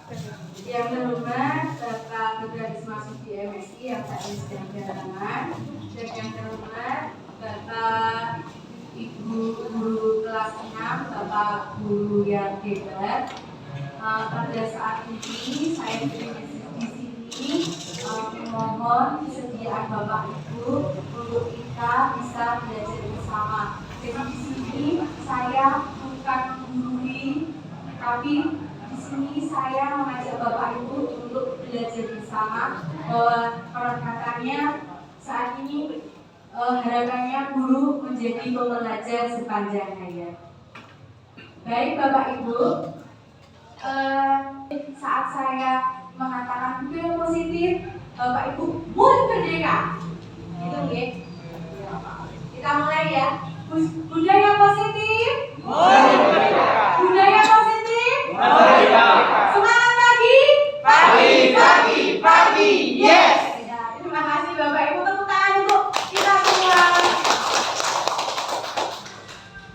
Yang terhormat Bapak Ketua Masuk di MSI yang saat ini sedang berhalangan, dan yang terhormat Bapak Ibu guru kelas 6, Bapak guru yang hebat. Pada saat ini saya di sini memohon kesediaan Bapak Ibu untuk kita bisa belajar bersama. Jadi di sini saya bukan menggurui, tapi di sini saya mengajak Bapak Ibu untuk belajar bersama, bahwa perangkatannya saat ini harapannya guru menjadi pembelajar sepanjang hayat. Baik Bapak Ibu, saat saya mengatakan budaya positif, Bapak Ibu mulai merdeka. Itu ya. Kita mulai ya. Budaya positif. Budaya positif. Semangat pagi. Pagi. Yes. Ya, terima kasih Bapak Ibu, tepuk tangan untuk kita semua.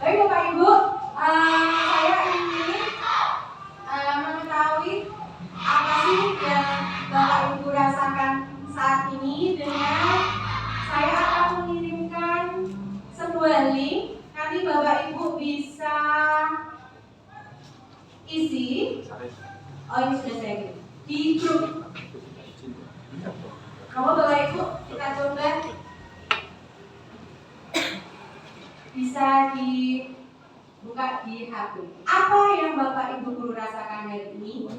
Baik Bapak Ibu, saya ingin mengetahui apa sih yang Bapak Ibu rasakan saat ini dengan saya akan mengirimkan sebuah link. Nanti Bapak Ibu bisa isi. Oh, ini sudah saya kirim di grup. Kamu Bapak Ibu kita coba bisa dibuka di HP. Apa yang Bapak Ibu guru rasakan hari ini?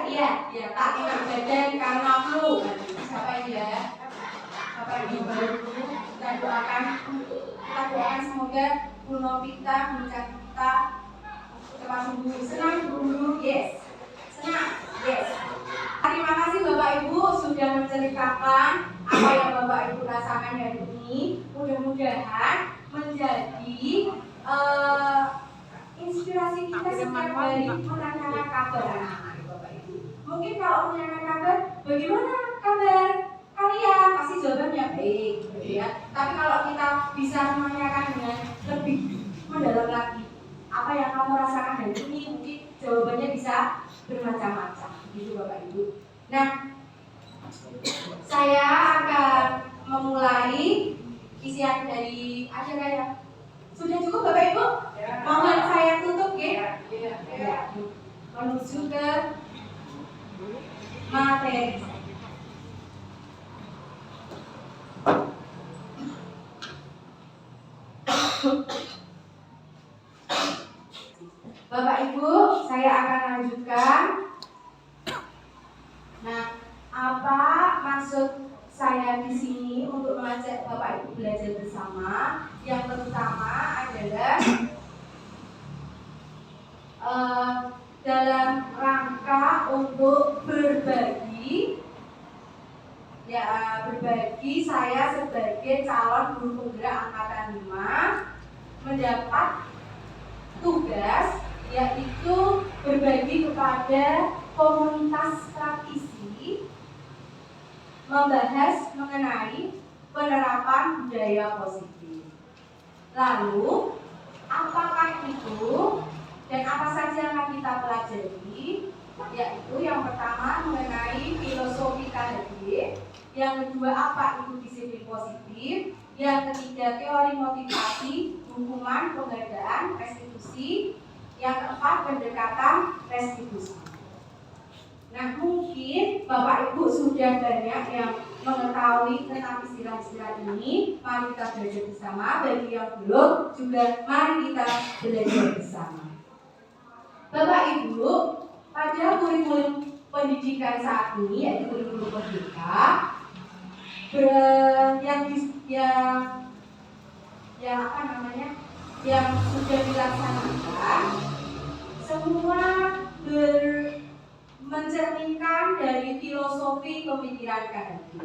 Iya, tak enak badan karena flu. Siapa ya? Bapak Ibu baru kita doakan semoga flu kita mencari kita cepat sembuh. Senang guru, yes. Senang, yes. Terima kasih Bapak Ibu sudah menceritakan apa yang Bapak Ibu rasakan hari ini. Mudah-mudahan menjadi inspirasi kita setiap hari menanyakan kabar anak-anak Bapak Ibu. Mungkin kalau menanyakan kabar, bagaimana kabar kalian? Pasti jawabannya baik, gitu ya. Tapi kalau kita bisa menanyakan dengan lebih mendalam lagi, apa yang kamu rasakan hari ini, mungkin jawabannya bisa bermacam-macam, gitu Bapak Ibu. Nah, saya akan memulai isian dari acara ya. Sudah cukup Bapak Ibu? Ya. Mohon saya tutup ya. Ya. Menuju ke materi. Bapak Ibu, saya akan lanjutkan. Nah, apa maksud saya di sini untuk mengajak Bapak Ibu belajar bersama? Yang pertama adalah dalam rangka untuk berbagi. Ya, berbagi saya sebagai calon guru penggerak angkatan 5 mendapat tugas, yaitu berbagi kepada komunitas praktisi membahas mengenai penerapan budaya positif. Lalu, apakah itu dan apa saja yang akan kita pelajari? Yaitu yang pertama mengenai filosofi KHD, yang kedua apa itu disiplin positif, yang ketiga teori motivasi, hukuman, penghargaan, restitusi, yang keempat pendekatan restitusi. Nah, mungkin Bapak Ibu sudah banyak yang mengetahui tentang istilah-istilah ini. Mari kita belajar bersama. Bagi yang belum juga mari kita belajar bersama. Bapak Ibu, pada kurikulum pendidikan saat ini, yaitu kurikulum merdeka, yang sudah dilaksanakan, semua mencerminkan dari filosofi pemikiran KHD.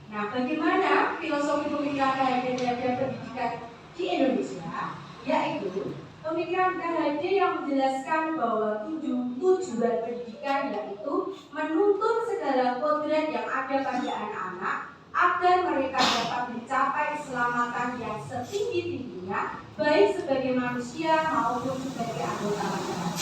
Nah, bagaimana filosofi pemikiran KHD terhadap pendidikan di Indonesia? Yaitu pemikiran KHD yang menjelaskan bahwa tujuan pendidikan yaitu menuntun segala kodrat yang ada pada anak-anak agar mereka dapat mencapai keselamatan yang setinggi-tingginya, baik sebagai manusia maupun sebagai anggota masyarakat.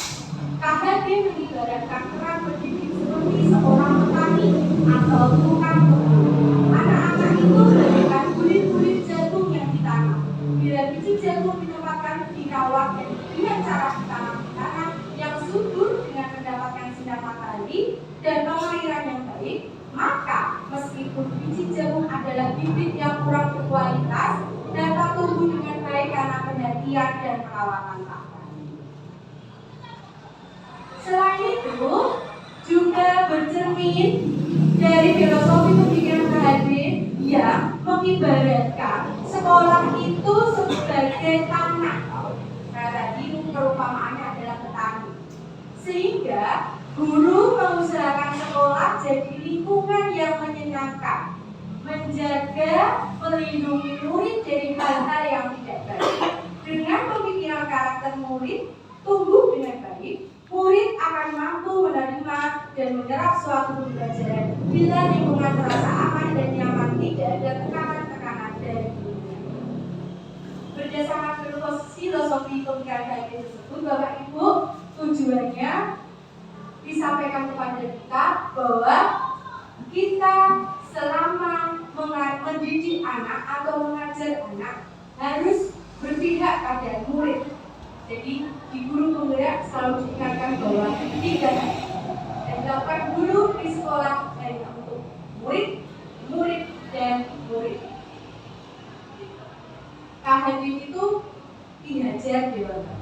KHD mengibaratkan peran pendidik seperti seorang petani atau tukang kebun. Anak-anak itu bagaikan kulit-kulit jagung yang ditanam. Bila biji jagung ditempatkan di kawah dan dengan cara ditanam di tanah yang subur dengan mendapatkan sinar matahari dan pengairan yang baik, maka meskipun biji jagung adalah bibit yang kurang berkualitas, dapat tumbuh dengan baik karena perhatian dan perawatan tanaman. Selain itu, juga bercermin dari filosofi pemikiran KHD yang mengibaratkan sekolah itu sebagai tanah. Nah, tadi perumpamaannya adalah petani. Sehingga guru mengusahakan sekolah jadi lingkungan yang menyenangkan, menjaga, melindungi murid dari hal-hal yang tidak baik. Dengan pemikiran karakter murid tumbuh dengan baik, murid akan mampu menerima dan menyerap suatu pembelajaran bila lingkungan terasa aman dan nyaman, tidak ada tekanan-tekanan dari gurunya. Berdasarkan filosofi pemikiran KHD tersebut, Bapak Ibu, tujuannya disampaikan kepada kita bahwa kita selama mendidik anak atau mengajar anak harus berpihak pada murid. Jadi di guru penggerak selalu diingatkan bahwa 3 yang dilakukan guru di sekolah hanya untuk murid, murid, dan murid. KHD itu diajar dewasa.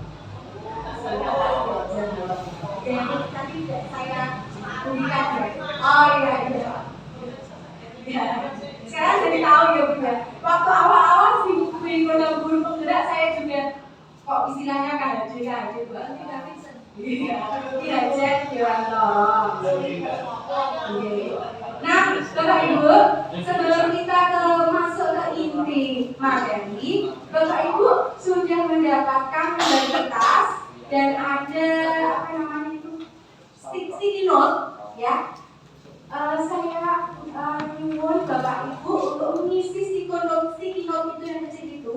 Yang tadi saya berikan ya. Oh iya. Ya. Sekarang jadi tahu ya Bu ya. Waktu awal-awal sih guru penggerak saya juga kok istilahnya KHD banget tapi iya, diajar dewasa. Nah, Bapak Ibu, sebelum kita masuk ke inti materi, Bapak Ibu sudah mendapatkan kertas dan ada apa namanya itu sticky note ya. Saya nyuwun Bapak Ibu untuk mengisi sticky note itu yang kecil itu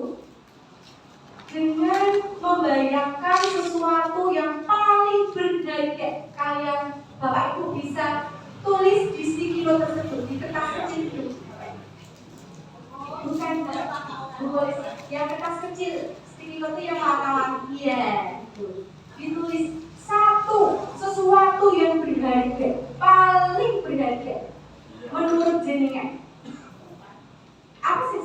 dengan membayangkan sesuatu yang paling berharga. Kalian Bapak Ibu bisa tulis di sticky note tersebut di kertas kecil itu. Bukan yang kertas kecil, sticky note yang warna-warni ya. Ditulis sesuatu yang berharga, paling berharga menurut jenengan. Apa sih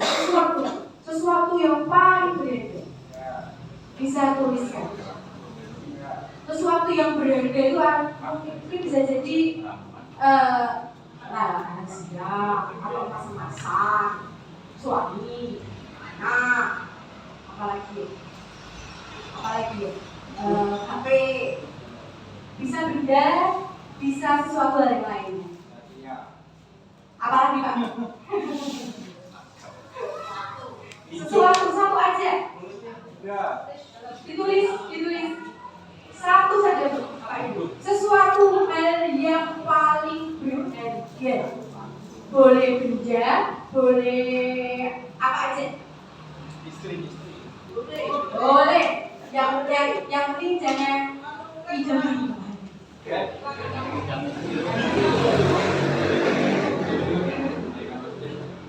sesuatu yang paling berharga? Bisa tuliskan. Sesuatu yang berharga itu mungkin bisa jadi anak siap atau masak-masak, suami, anak, apalagi HP, bisa benda, bisa sesuatu yang lainnya. Apalagi Pak? Sesuatu satu aja. Ditulis satu saja Pak Ibu. Sesuatu hal yang paling berharga. Boleh benda, boleh apa aja. Istri. Boleh. Yang penting jangan hijau.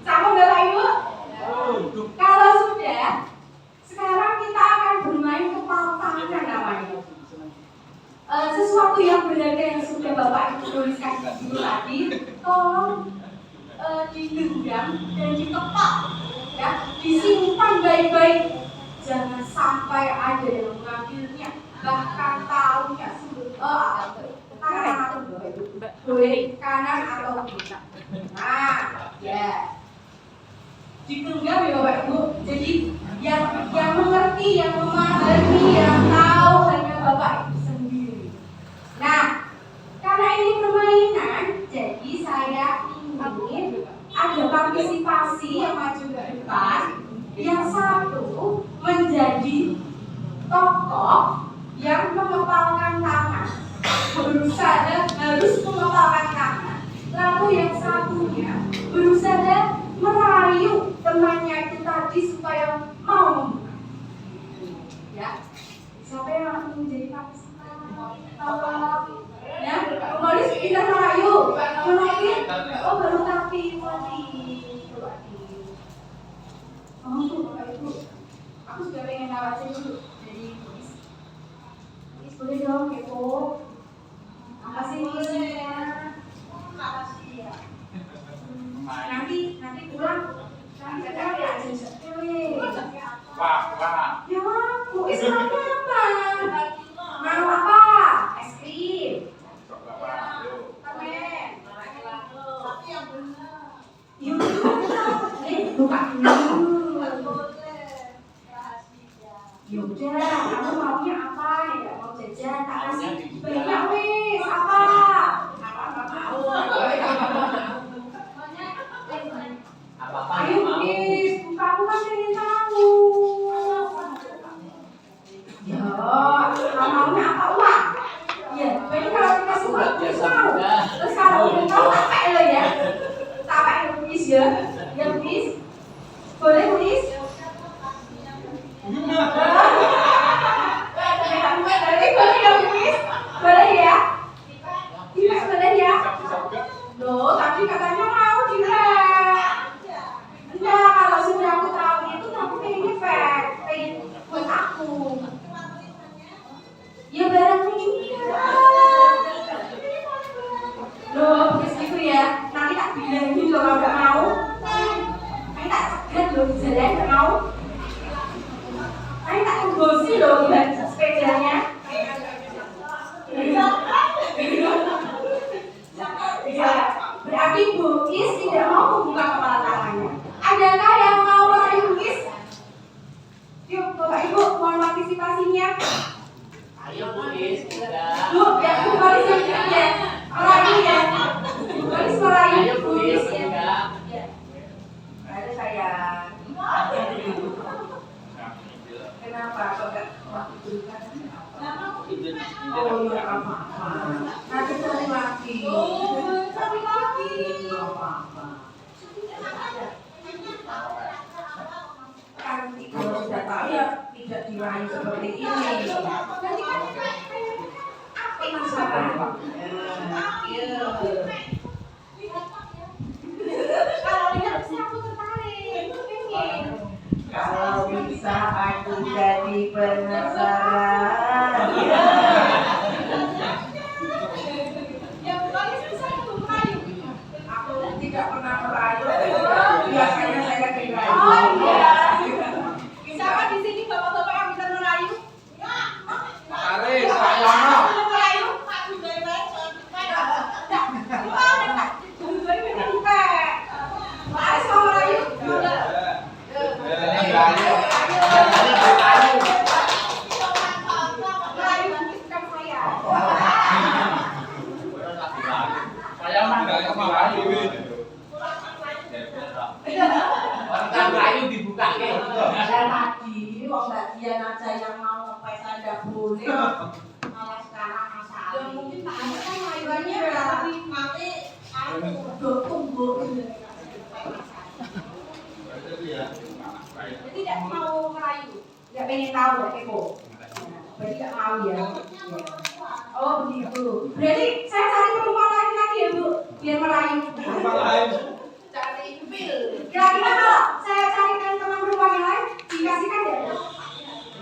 Sama Bapak Ibu? Kalau sudah, sekarang kita akan bermain kepal tangan namanya. Sesuatu yang berharga yang sudah Bapak Ibu tuliskan dulu tadi, tolong digenggam dan dikepak, ya, disimpan baik-baik. Jangan sampai ada yang mengambilnya, bahkan tahunya kanan atau boleh kanan atau kiri. Nah, ya, digenggam ya Bapak Ibu. Jadi yang mengerti, yang memahami, yang tahu hanya Bapak Ibu sendiri. Nah, karena ini permainan, jadi saya ingin ada partisipasi yang maju ke depan. Yang satu menjadi tokoh yang mengepalkan tangan, berusaha harus mengepalkan tangan. Lalu yang satunya berusaha merayu temannya itu tadi supaya mau membuka. Ya, siapa yang menjadi partisipasi? Ya, humoris pintar merayu. Menonton. Oh, baru tapi mati. Oh, Bapak Ibu. Aku juga pengen nawasin dulu dari Miss. Miss boleh dong kepo. Apa sih isinya? Makasih ya. Nanti pulang. Nanti kita lihat aja. Wah. Ya, Bu Is mau apa? Mau apa? Es krim. Permen. Tapi yang benar. Yuk. Buka dulu. Yaudah, kamu maunya apa? Tidak mau jajan, tak kasih banyak wis. Apa? Ayo wis, buka aku kan pengen tahu. Ya, kamu maunya apa? Uang? Iya, jadi kalau dikasih uang, wis mau. Terus kalau udah tahu, capek lo ya. Capek lo wis ya. Ya wis. Boleh wis? Boleh ya? Tidak boleh ya? Loh, tadi katanya mau direk. Enggak, kalau sudah aku tahu itu aku pengen pengen buat aku. Ya barangnya juga. Loh, gitu ya. Nanti tak bilangin loh kalau nggak mau. Nanti tak cegat loh di jalan nggak mau. Nanti tak tunggosi loh buat sepedanya. Ya, berarti Bu Is tidak mau membuka kepala tangannya. Adakah yang mau merayu Bu Is? Yuk, Bapak Ibu, mohon partisipasinya. Ayo Bu Is, kita. Bu, ya Bu Polis yang ya, merayu ya. Bu Polis merayu. Ayo Bu Is, kita. Ya. Ada sayang. Kenapa? Kok nggak mau diberikan? Oh ya apa-apa. Nanti cari lagi. Cari lagi. Apa-apa. Kan kalau sudah tahu ya tidak dirayu seperti ini. Nanti kan apa masalah? Iya. Kalau lihat sih aku tertarik. Pengen. Kalau bisa aku jadi penasaran. Ya bukan bisa aku merayu. Aku tidak pernah merayu. Biasanya saya merayu. Oh iya. Siapa di sini bapak-bapak yang bisa merayu? Ya. Mari, saya mau. Merayu. Pak juga yang baik. Mas mau merayu? Saya mah nggak kemarahan ini. Orang Melayu dibuka ke. Dan tadi wong Mbak Dian aja yang mau ngepes aja boleh. Malah sekarang masalah. Ya mungkin tak ada kan layuannya berarti nanti aku udah tunggu. Jadi tidak mau merayu, tidak pengen tahu ya kepo. Berarti tidak mau ya. Oh begitu. Berarti saya cari perempuan lagi ya Bu, biar merayu. Perempuan lain. Cari pil. Kira-kira kalau saya carikan teman perempuan yang lain, dikasihkan ya?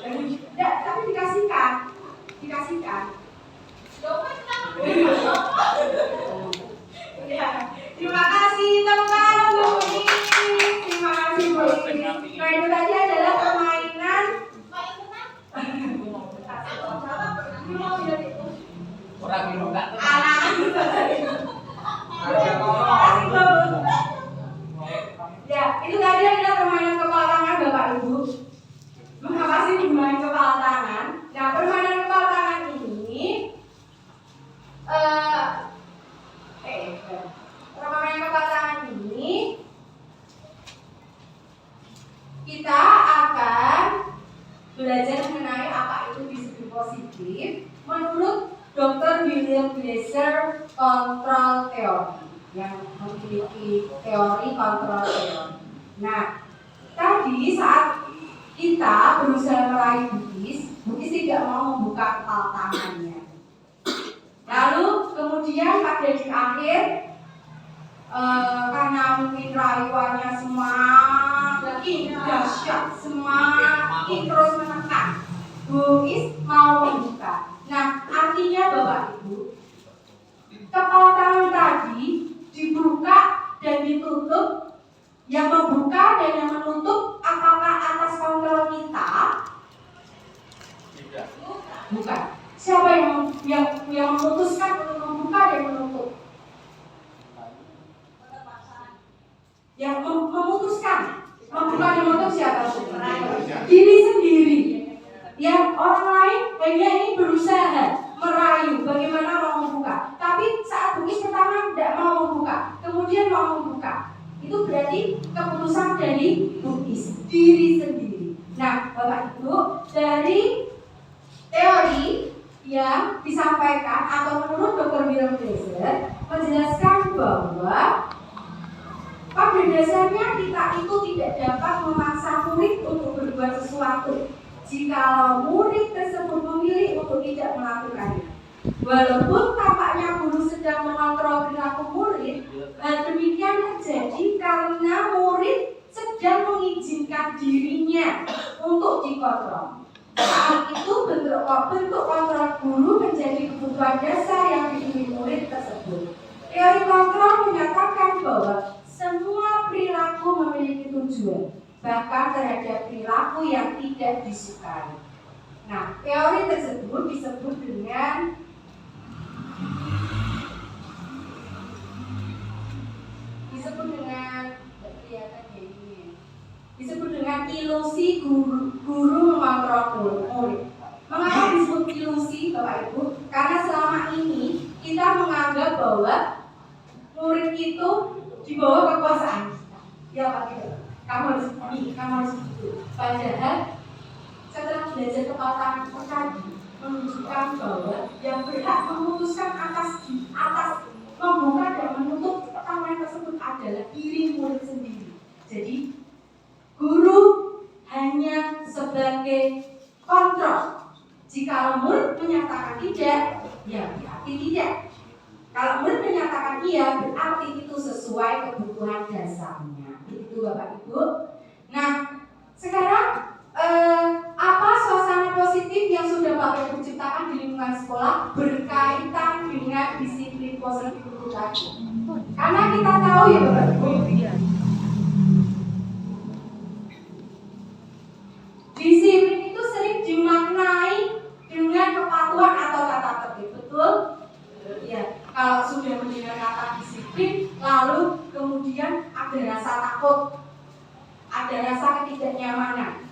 Tidak, tapi dikasihkan. Dikasihkan. Ya. Terima kasih teman-teman Bu Is. Terima kasih Bu Is. Nah itu tadi adalah permainan. Orang dibuka. Anak. Ya, itu tadi adalah permainan kepala tangan Bapak Ibu. Mengapa sih bermain kepala tangan? Nah, permainan kepala tangan ini permainan kepala tangan ini kita akan belajar mengenai apa itu disiplin positif menurut Dr. William Glasser Control Theory yang memiliki teori kontrol teori. Nah, tadi saat kita berusaha meraih Bugis tidak mau membuka kepala tangannya. ada di akhir, karena mungkin rayuannya semakin dahsyat, semakin terus menekan, Bu Is mau membuka. Nah, artinya Bapak Ibu, kepala tangan tadi dibuka dan ditutup. Yang membuka dan yang menutup apakah atas kontrol kita? Tidak. Bukan. Siapa yang memutuskan untuk membuka dan menutup? Yang memutuskan membuka dan menutup siapa? Diri sendiri. Yang orang lain hanya ini berusaha merayu bagaimana mau membuka. Tapi saat Bugis pertama tidak mau membuka, kemudian mau membuka. Itu berarti keputusan dari Bugis, diri sendiri. Nah, Bapak Ibu, dari teori yang disampaikan atau menurut Dr. William Glaser menjelaskan bahwa pada dasarnya kita itu tidak dapat memaksa murid untuk berbuat sesuatu jikalau murid tersebut memilih untuk tidak melakukannya. Walaupun tampaknya guru sedang mengontrol perilaku murid, hal demikian terjadi karena murid sedang mengizinkan dirinya untuk dikontrol. Saat itu bentuk kontrol guru menjadi kebutuhan dasar yang dimiliki murid tersebut. Teori kontrol menyatakan bahwa semua perilaku memiliki tujuan, bahkan terhadap perilaku yang tidak disukai. Nah, teori tersebut disebut dengan ilusi guru mengontrol murid. Mengapa disebut ilusi, Bapak Ibu? Karena selama ini kita menganggap bahwa murid itu di bawah kekuasaan. Ya Pak, gitu. Kamu harus ini, kamu harus itu. Padahal setelah belajar kepala tangan tadi menunjukkan bahwa yang berhak memutuskan atas membuka dan menutup tangan tersebut adalah diri murid sendiri. Jadi guru hanya sebagai kontrol. Jika murid menyatakan tidak, ya berarti tidak. Kalau murid menyatakan iya, berarti itu sesuai kebutuhan dasarnya. Itu Bapak Ibu. Nah, sekarang apa suasana positif yang sudah Bapak Ibu ciptakan di lingkungan sekolah berkaitan dengan disiplin positif itu tadi? Karena kita tahu ya Bapak Ibu, disiplin itu sering dimaknai dengan kepatuhan atau tata tertib, betul? Ya, kalau sudah mendengar kata disiplin, lalu kemudian ada rasa takut, ada rasa ketidaknyamanan.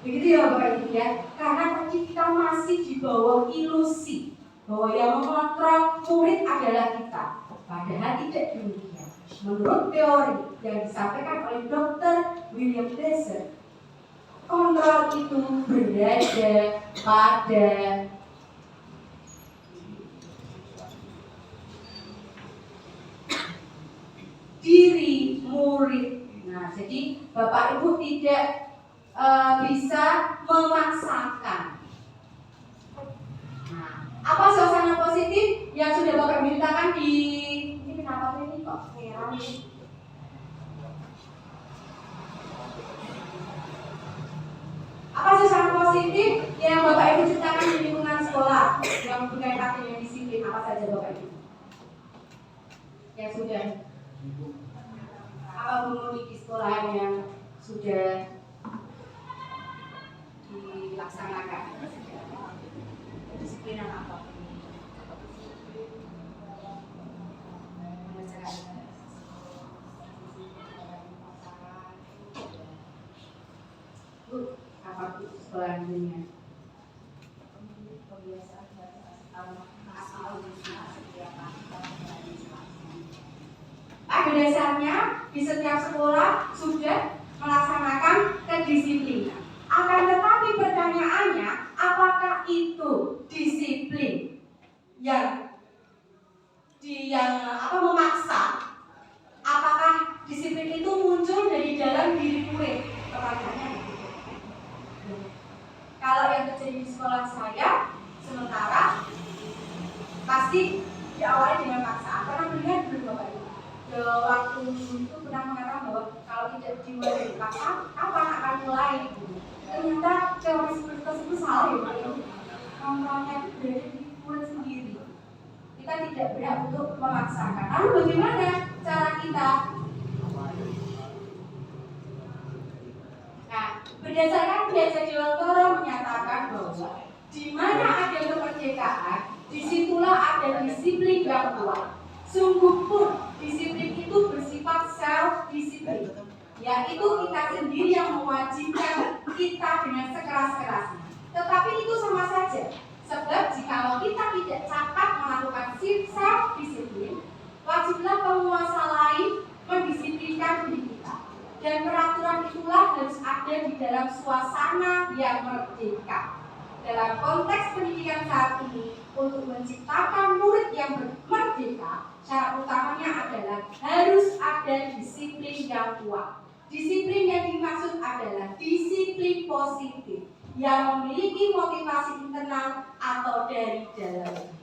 Begitu ya Bapak Ibu ya, karena tadi kita masih di bawah ilusi bahwa yang mengontrol murid adalah kita. Padahal tidak demikian. Menurut teori yang disampaikan oleh Dr. William Glaser, kontrol itu berada pada diri murid. Nah, jadi Bapak Ibu tidak bisa memaksakan. Nah, apa suasana positif yang sudah Bapak ceritakan di ini? Kenapa ini kok merah ini? Apa suasana positif yang Bapak Ibu ceritakan di lingkungan sekolah yang berkaitan dengan disiplin? Apa saja Bapak Ibu? Yang sudah apa memiliki sekolah yang sudah dilaksanakan? Disiplinan apa? Apa itu sekolah dunia? Pada dasarnya di setiap sekolah sudah melaksanakan kedisiplinan. Akan tetapi pertanyaannya, apakah itu disiplin yang memaksa? Apakah disiplin itu muncul dari dalam diri murid? Pertanyaannya begitu. Kalau yang terjadi di sekolah saya, sementara pasti diawali dengan paksaan. Pernah melihat belum Bapak Ibu? Waktu itu pernah mengatakan bahwa kalau tidak dimulai dari paksa, kapan akan mulai? Ternyata teori seperti tersebut salah ya Bapak Ibu. Kontrolnya itu berada di murid sendiri. Kita tidak berhak untuk memaksakan. Lalu bagaimana cara kita? Nah, berdasarkan Belajar Dewantara menyatakan bahwa di mana ada kemerdekaan, disitulah ada disiplin yang kuat. Sungguh pun disiplin itu bersifat self-disiplin, yaitu kita sendiri yang mewajibkan kita dengan sekeras-kerasnya. Tetapi itu sama saja, sebab jikalau kita tidak cakap melakukan self-disiplin, wajiblah penguasa lain mendisiplinkan diri kita. Dan peraturan itulah harus ada di dalam suasana yang merdeka. Dalam konteks pendidikan saat ini, untuk menciptakan murid yang merdeka, syarat utamanya adalah harus ada disiplin yang kuat. Disiplin yang dimaksud adalah disiplin positif yang memiliki motivasi internal atau dari dalam.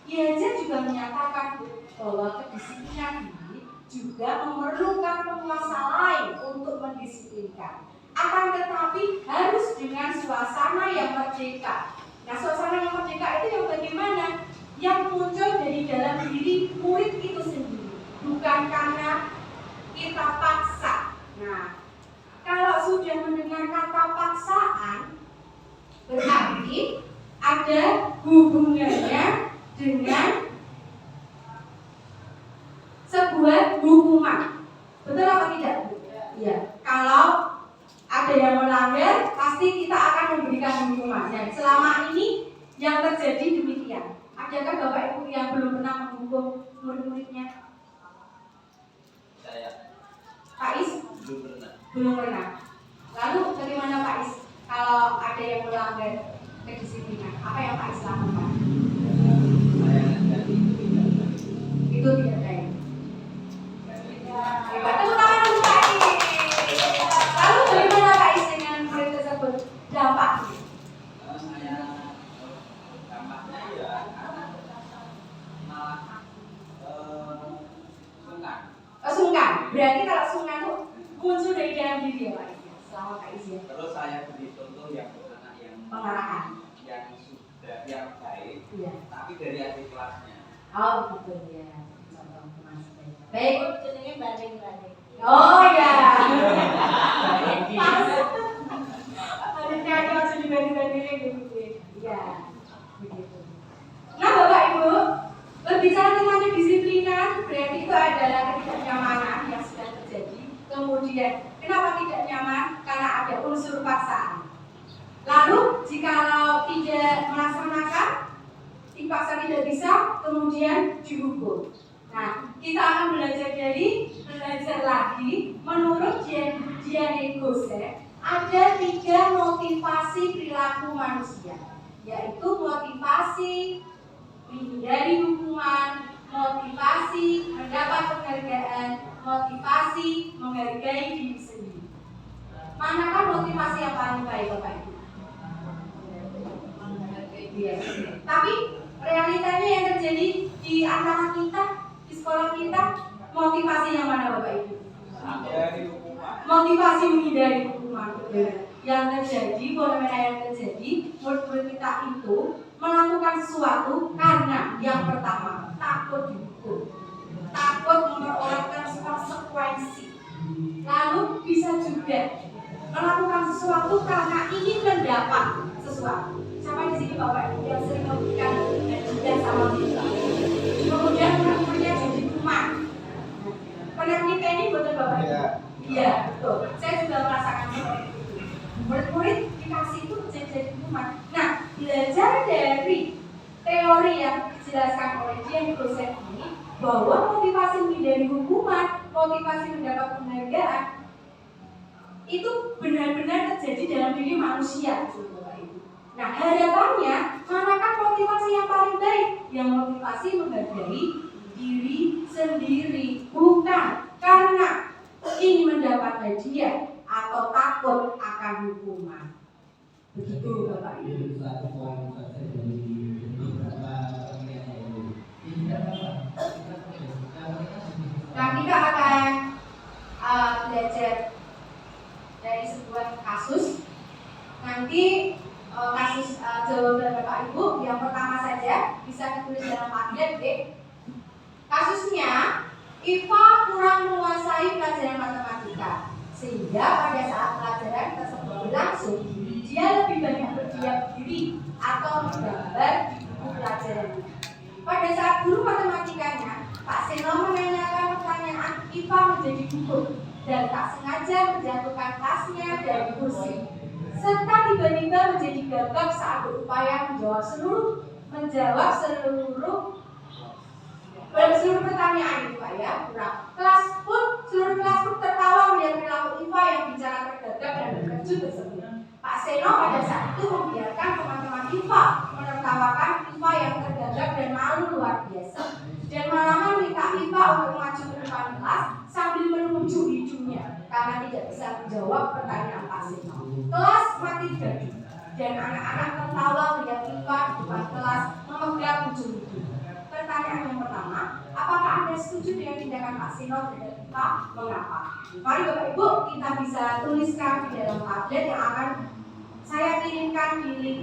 Iaja juga menyatakan bahwa kedisiplinan ini juga memerlukan penguasa lain untuk mendisiplinkan. Akan tetapi harus dengan suasana yang merdeka. Nah, suasana yang merdeka itu yang bagaimana? Yang muncul dari dalam diri murid itu sendiri, bukan karena kita paksa. Nah, kalau sudah mendengar kata paksaan, berarti ada hubungannya dengan sebuah hukuman. Betul apa tidak? Ya, kalau ada yang melanggar, pasti kita akan memberikan hukuman. Dan selama ini yang terjadi demikian. Adakah Bapak Ibu yang belum pernah menghukum murid-muridnya? Saya. Pak Is? Belum pernah. Lalu bagaimana Pak Is? Kalau ada yang melanggar kedisiplinan, apa yang Pak Is lakukan? Itu tidak baik. Tepuk tangan untuk Pak Is. Lalu bagaimana Pak Is dengan murid tersebut? Dampaknya? Dampaknya ya malah sungkan. Berarti kalau sungkan itu muncul dari dalam diri ya Pak Is. Selama Pak Is ya. Terus saya beri contoh yang anak yang pengarahan yang sudah yang baik, iya. Tapi dari adik kelasnya. Oh betul ya. Contoh teman baik. Baik. Jenenge banding-banding. Oh ya. Pas. Adanya kalau dibanding-bandingin gitu. Iya. Begitu. Nah Bapak Ibu, berbicara tentang kedisiplinan berarti itu adalah ketidaknyamanan yang sedang terjadi. Kemudian, kenapa tidak nyaman? Karena ada unsur paksaan. Lalu, jikalau tidak melaksanakan, dipaksa tidak bisa, kemudian dihukum. Nah, kita akan belajar lagi. Menurut Gianni Gose, ada 3 motivasi perilaku manusia, yaitu motivasi menghindari hukuman, motivasi mendapat penghargaan, motivasi menghargai diri sendiri. Manakah motivasi yang paling baik Bapak Ibu? Tapi realitanya yang terjadi di antara kita, di sekolah kita, motivasi yang mana Bapak Ibu? Motivasi menghindari hukuman. Yang terjadi, fenomena yang terjadi, murid-murid kita itu melakukan sesuatu karena yang pertama takut dihukum, takut memperoleh konsekuensi. Lalu bisa juga melakukan sesuatu karena ingin mendapat sesuatu. Siapa di sini Bapak Ibu yang sering memberikan hadiah sama kita? Kemudian murid-muridnya jadi kuman. Pernah kita ini betul Bapak Ibu? Iya, betul. Saya juga merasakan seperti itu. Murid-murid dikasih itu jadi kuman. Nah, belajar dari teori yang dijelaskan oleh Gianni Gose ini bahwa motivasi menghindari hukuman, motivasi mendapat penghargaan itu benar-benar terjadi dalam diri manusia, Bapak Ibu. Nah, harapannya manakah motivasi yang paling baik? Yang motivasi menghargai diri sendiri, bukan karena ingin mendapat hadiah atau takut akan hukuman. Begitu Bapak Ibu. Satu poin saja dari beberapa penelitian ini. yang pertama saja bisa ditulis dalam Padlet, B. Kasusnya IPA kurang menguasai pelajaran matematika, sehingga pada saat pelajaran tersebut berlangsung, dia lebih banyak berdiam diri atau menggambar di buku pelajarannya. Pada saat guru matematikanya, Pak Seno menanyakan pertanyaan IPA menjadi gugup dan tak sengaja menjatuhkan tasnya dari kursi, serta tiba-tiba menjadi gagap saat berupaya menjawab seluruh pertanyaan itu, Pak ya. Seluruh kelas pun tertawa melihat perilaku IPA yang bicara tergagap dan terkejut tersebut. Pak Seno pada saat itu membiarkan teman-teman IPA menertawakan IPA yang tergagap dan malu luar biasa, dan malahan minta IPA untuk maju ke depan kelas sambil menunjuk hidungnya karena tidak bisa menjawab pertanyaan Pak Seno. Kelas mati gaduh dan anak-anak tertawa melihat IPA di depan kelas memegang ujung hidung. Pertanyaan yang pertama, apakah Anda setuju dengan tindakan Pak Seno terhadap IPA? Mengapa? Mari Bapak Ibu kita bisa tuliskan di dalam tablet yang akan saya kirimkan di link.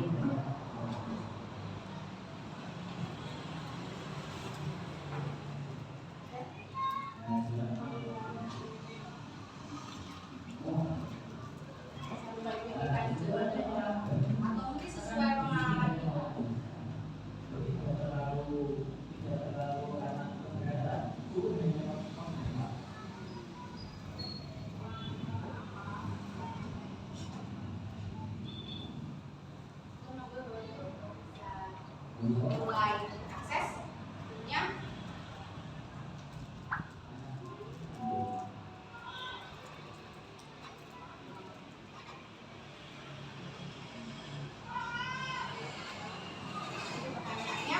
Mulai akses tentunya. Pertanyaannya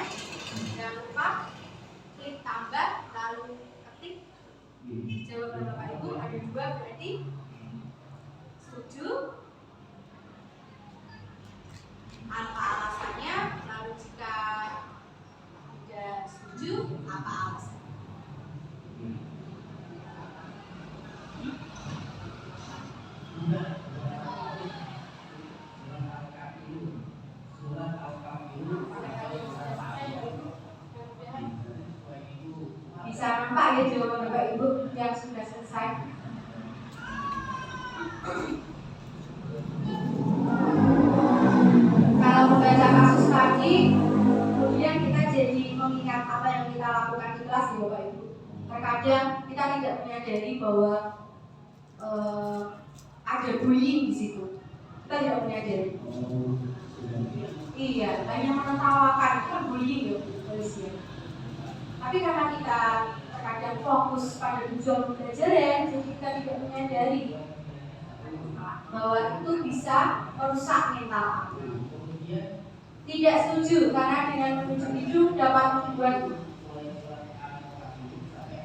jangan lupa klik tambah lalu ketik jawaban Bapak Ibu. Ada dua, berarti setuju, apa alasannya, lalu jika tidak setuju, apa alasannya. Bisa nampak ya jawaban Bapak Ibu yang sudah selesai. Kalau membaca kasus tadi, kemudian kita jadi mengingat apa yang kita lakukan di kelas ya Bapak Ibu. Terkadang kita tidak menyadari bahwa ada bullying di situ. Kita tidak menyadari. Iya, hanya menertawakan, itu kan bullying ya polisi. Tapi karena kita terkadang fokus pada tujuan pembelajaran, jadi kita tidak menyadari bahwa itu bisa merusak mental aku. Tidak setuju karena dengan menunjuk hidung dapat membuat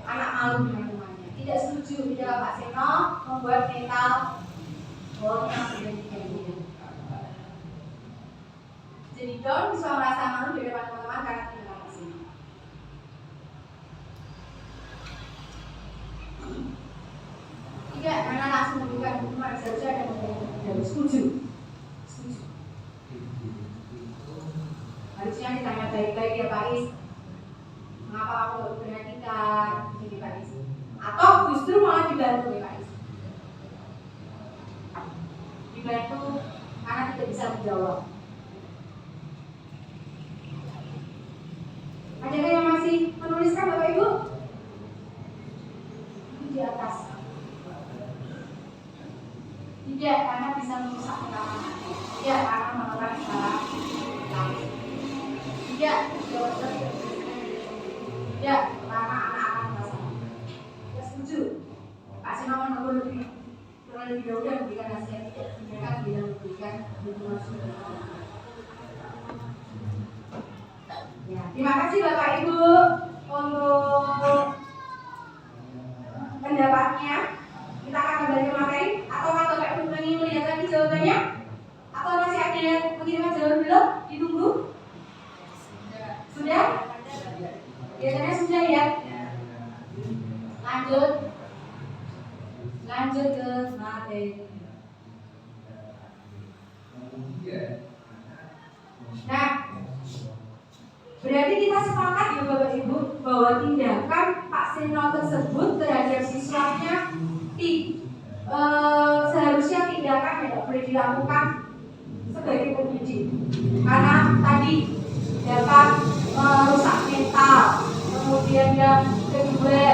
anak malu dengan temannya. Tidak setuju tidak Pak Seno membuat mental yang sedemikian ini. Jadi down bisa merasa malu di depan teman-teman karena tidak kasih. Tidak, karena langsung memberikan hukuman saja dan tidak setuju. Setuju. Harusnya ditanya baik-baik ya Pak Is. Mengapa kamu tidak memperhatikan? Jadi Pak Is. Atau justru malah dibantu ya Pak Is. Dibantu karena tidak bisa menjawab. Adakah yang masih menuliskan Bapak Ibu? Di atas. Tidak, karena bisa merusak rekaman. Tidak, karena melakukan salah. Tidak, tidak, karena anak akan merasa. Tidak setuju. Pak Seno menunggu lebih dahulu dan memberikan nasihat, tidak memberikan bila memberikan dukungan sudah. Ya, terima kasih Bapak Ibu untuk pendapatnya. Kita akan kembali ke materi. Atau Bapak Ibu ingin melihat lagi jawabannya? Atau masih ada yang mengirimkan jawaban belum? Ditunggu. Sudah? Biasanya sudah ya. Lanjut ke materi. Nah, Berarti kita sepakat ya Bapak Ibu bahwa tindakan Pak Seno tersebut terhadap siswanya seharusnya tindakan yang tidak boleh dilakukan sebagai pendidik, karena tadi dapat merusak mental. Kemudian yang kedua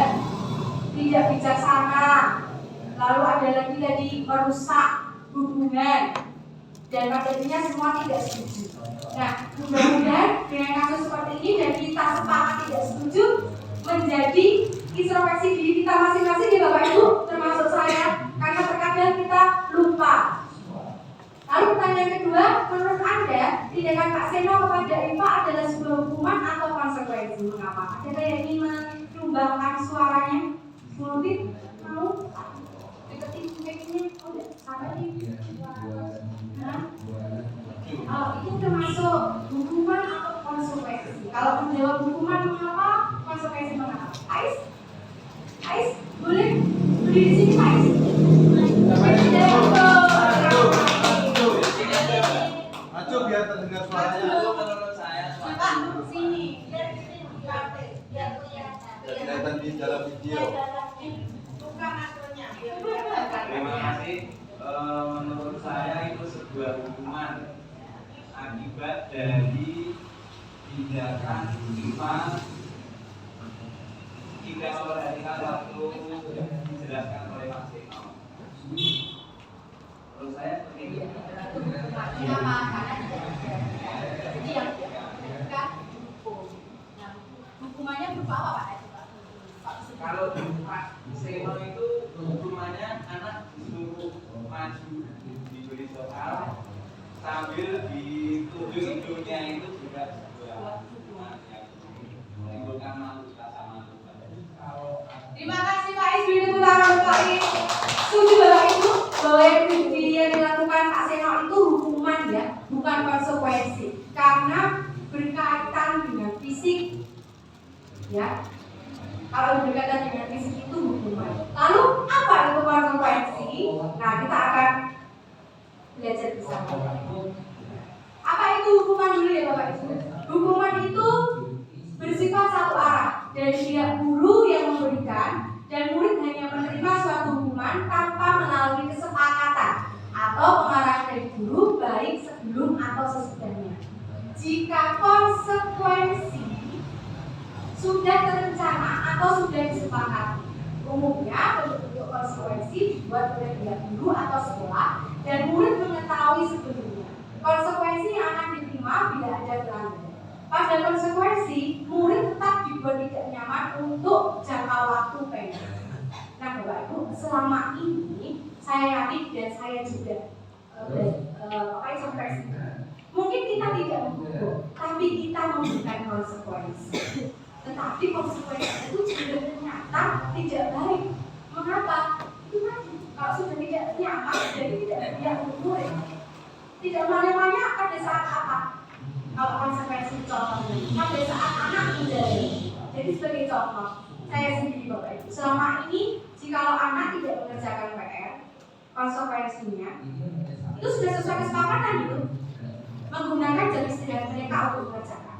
tidak bijaksana, lalu ada lagi tadi merusak hubungan, dan pada intinya semua tidak setuju. Nah, mudah-mudahan dengan kasus seperti ini dan kita sepakat tidak setuju menjadi introspeksi diri kita masing-masing ya Bapak Ibu, termasuk saya, karena terkadang kita lupa. Lalu pertanyaan kedua, menurut Anda tindakan Pak Seno kepada Iva adalah sebuah hukuman atau konsekuensi? Mengapa? Ada yang ingin menyumbangkan suaranya? 10 menit? Mau? Deketin mic-nya? Udah, sampai nih. Itu termasuk hukuman atau konsekuensi? Kalau menjawab hukuman mengapa? Konsekuensi mengapa? Ais, boleh berdiri di sini Ais? Maju biar terdengar suaranya. Menurut saya Sini. Kelihatan di dalam video. terima kasih. Menurut saya itu sebuah hukuman akibat dari tindakan Iva tidak memperhatikan waktu dijelaskan oleh Pak Seno. Menurut saya seperti itu. Jadi yang kan hukumannya berupa apa Pak? Kalau Pak Seno itu hukumannya anak disuruh maju diberi soal sambil dituduh hidungnya itu juga sebuah hukuman yang menimbulkan malu rasa malu. Terima kasih Pak Is, beri tepuk tangan untuk Pak Is. Setuju Bapak Ibu bahwa yang dilakukan Pak Seno itu hukuman ya, bukan konsekuensi, karena berkaitan dengan fisik ya. Kalau berkaitan dengan fisik itu hukuman. Lalu apa itu konsekuensi? Nah, kita akan belajar bersama. Apa itu hukuman dulu ya Bapak Ibu? Hukuman itu bersifat satu arah, dari pihak guru yang memberikan dan murid hanya menerima suatu hukuman tanpa melalui kesepakatan atau pengarahan dari guru baik sebelum atau sesudahnya. Jika konsekuensi sudah terencana atau sudah disepakati, umumnya bentuk konsekuensi dibuat oleh pihak guru atau sekolah dan murid mengetahui sebelumnya. Konsekuensi yang akan diterima bila ada pelanggaran. Pada konsekuensi, murid tetap dibuat tidak nyaman untuk jangka waktu pendek. Nah Bapak Ibu, selama ini saya yakin dan saya juga sampai mungkin kita tidak menghukum, tapi kita memberikan konsekuensi. Tetapi konsekuensi itu sudah ternyata tidak baik. Mengapa? Itu tadi, kalau sudah tidak nyaman, jadi tidak biar murid. Tidak namanya pada saat apa? Kalau konsekuensi contohnya, pada saat anak menjadi. Jadi sebagai contoh, saya sendiri Bapak Ibu, selama ini jikalau anak tidak mengerjakan PR, konsekuensinya itu sudah sesuai kesepakatan itu, menggunakan jam istirahat mereka untuk mengerjakan.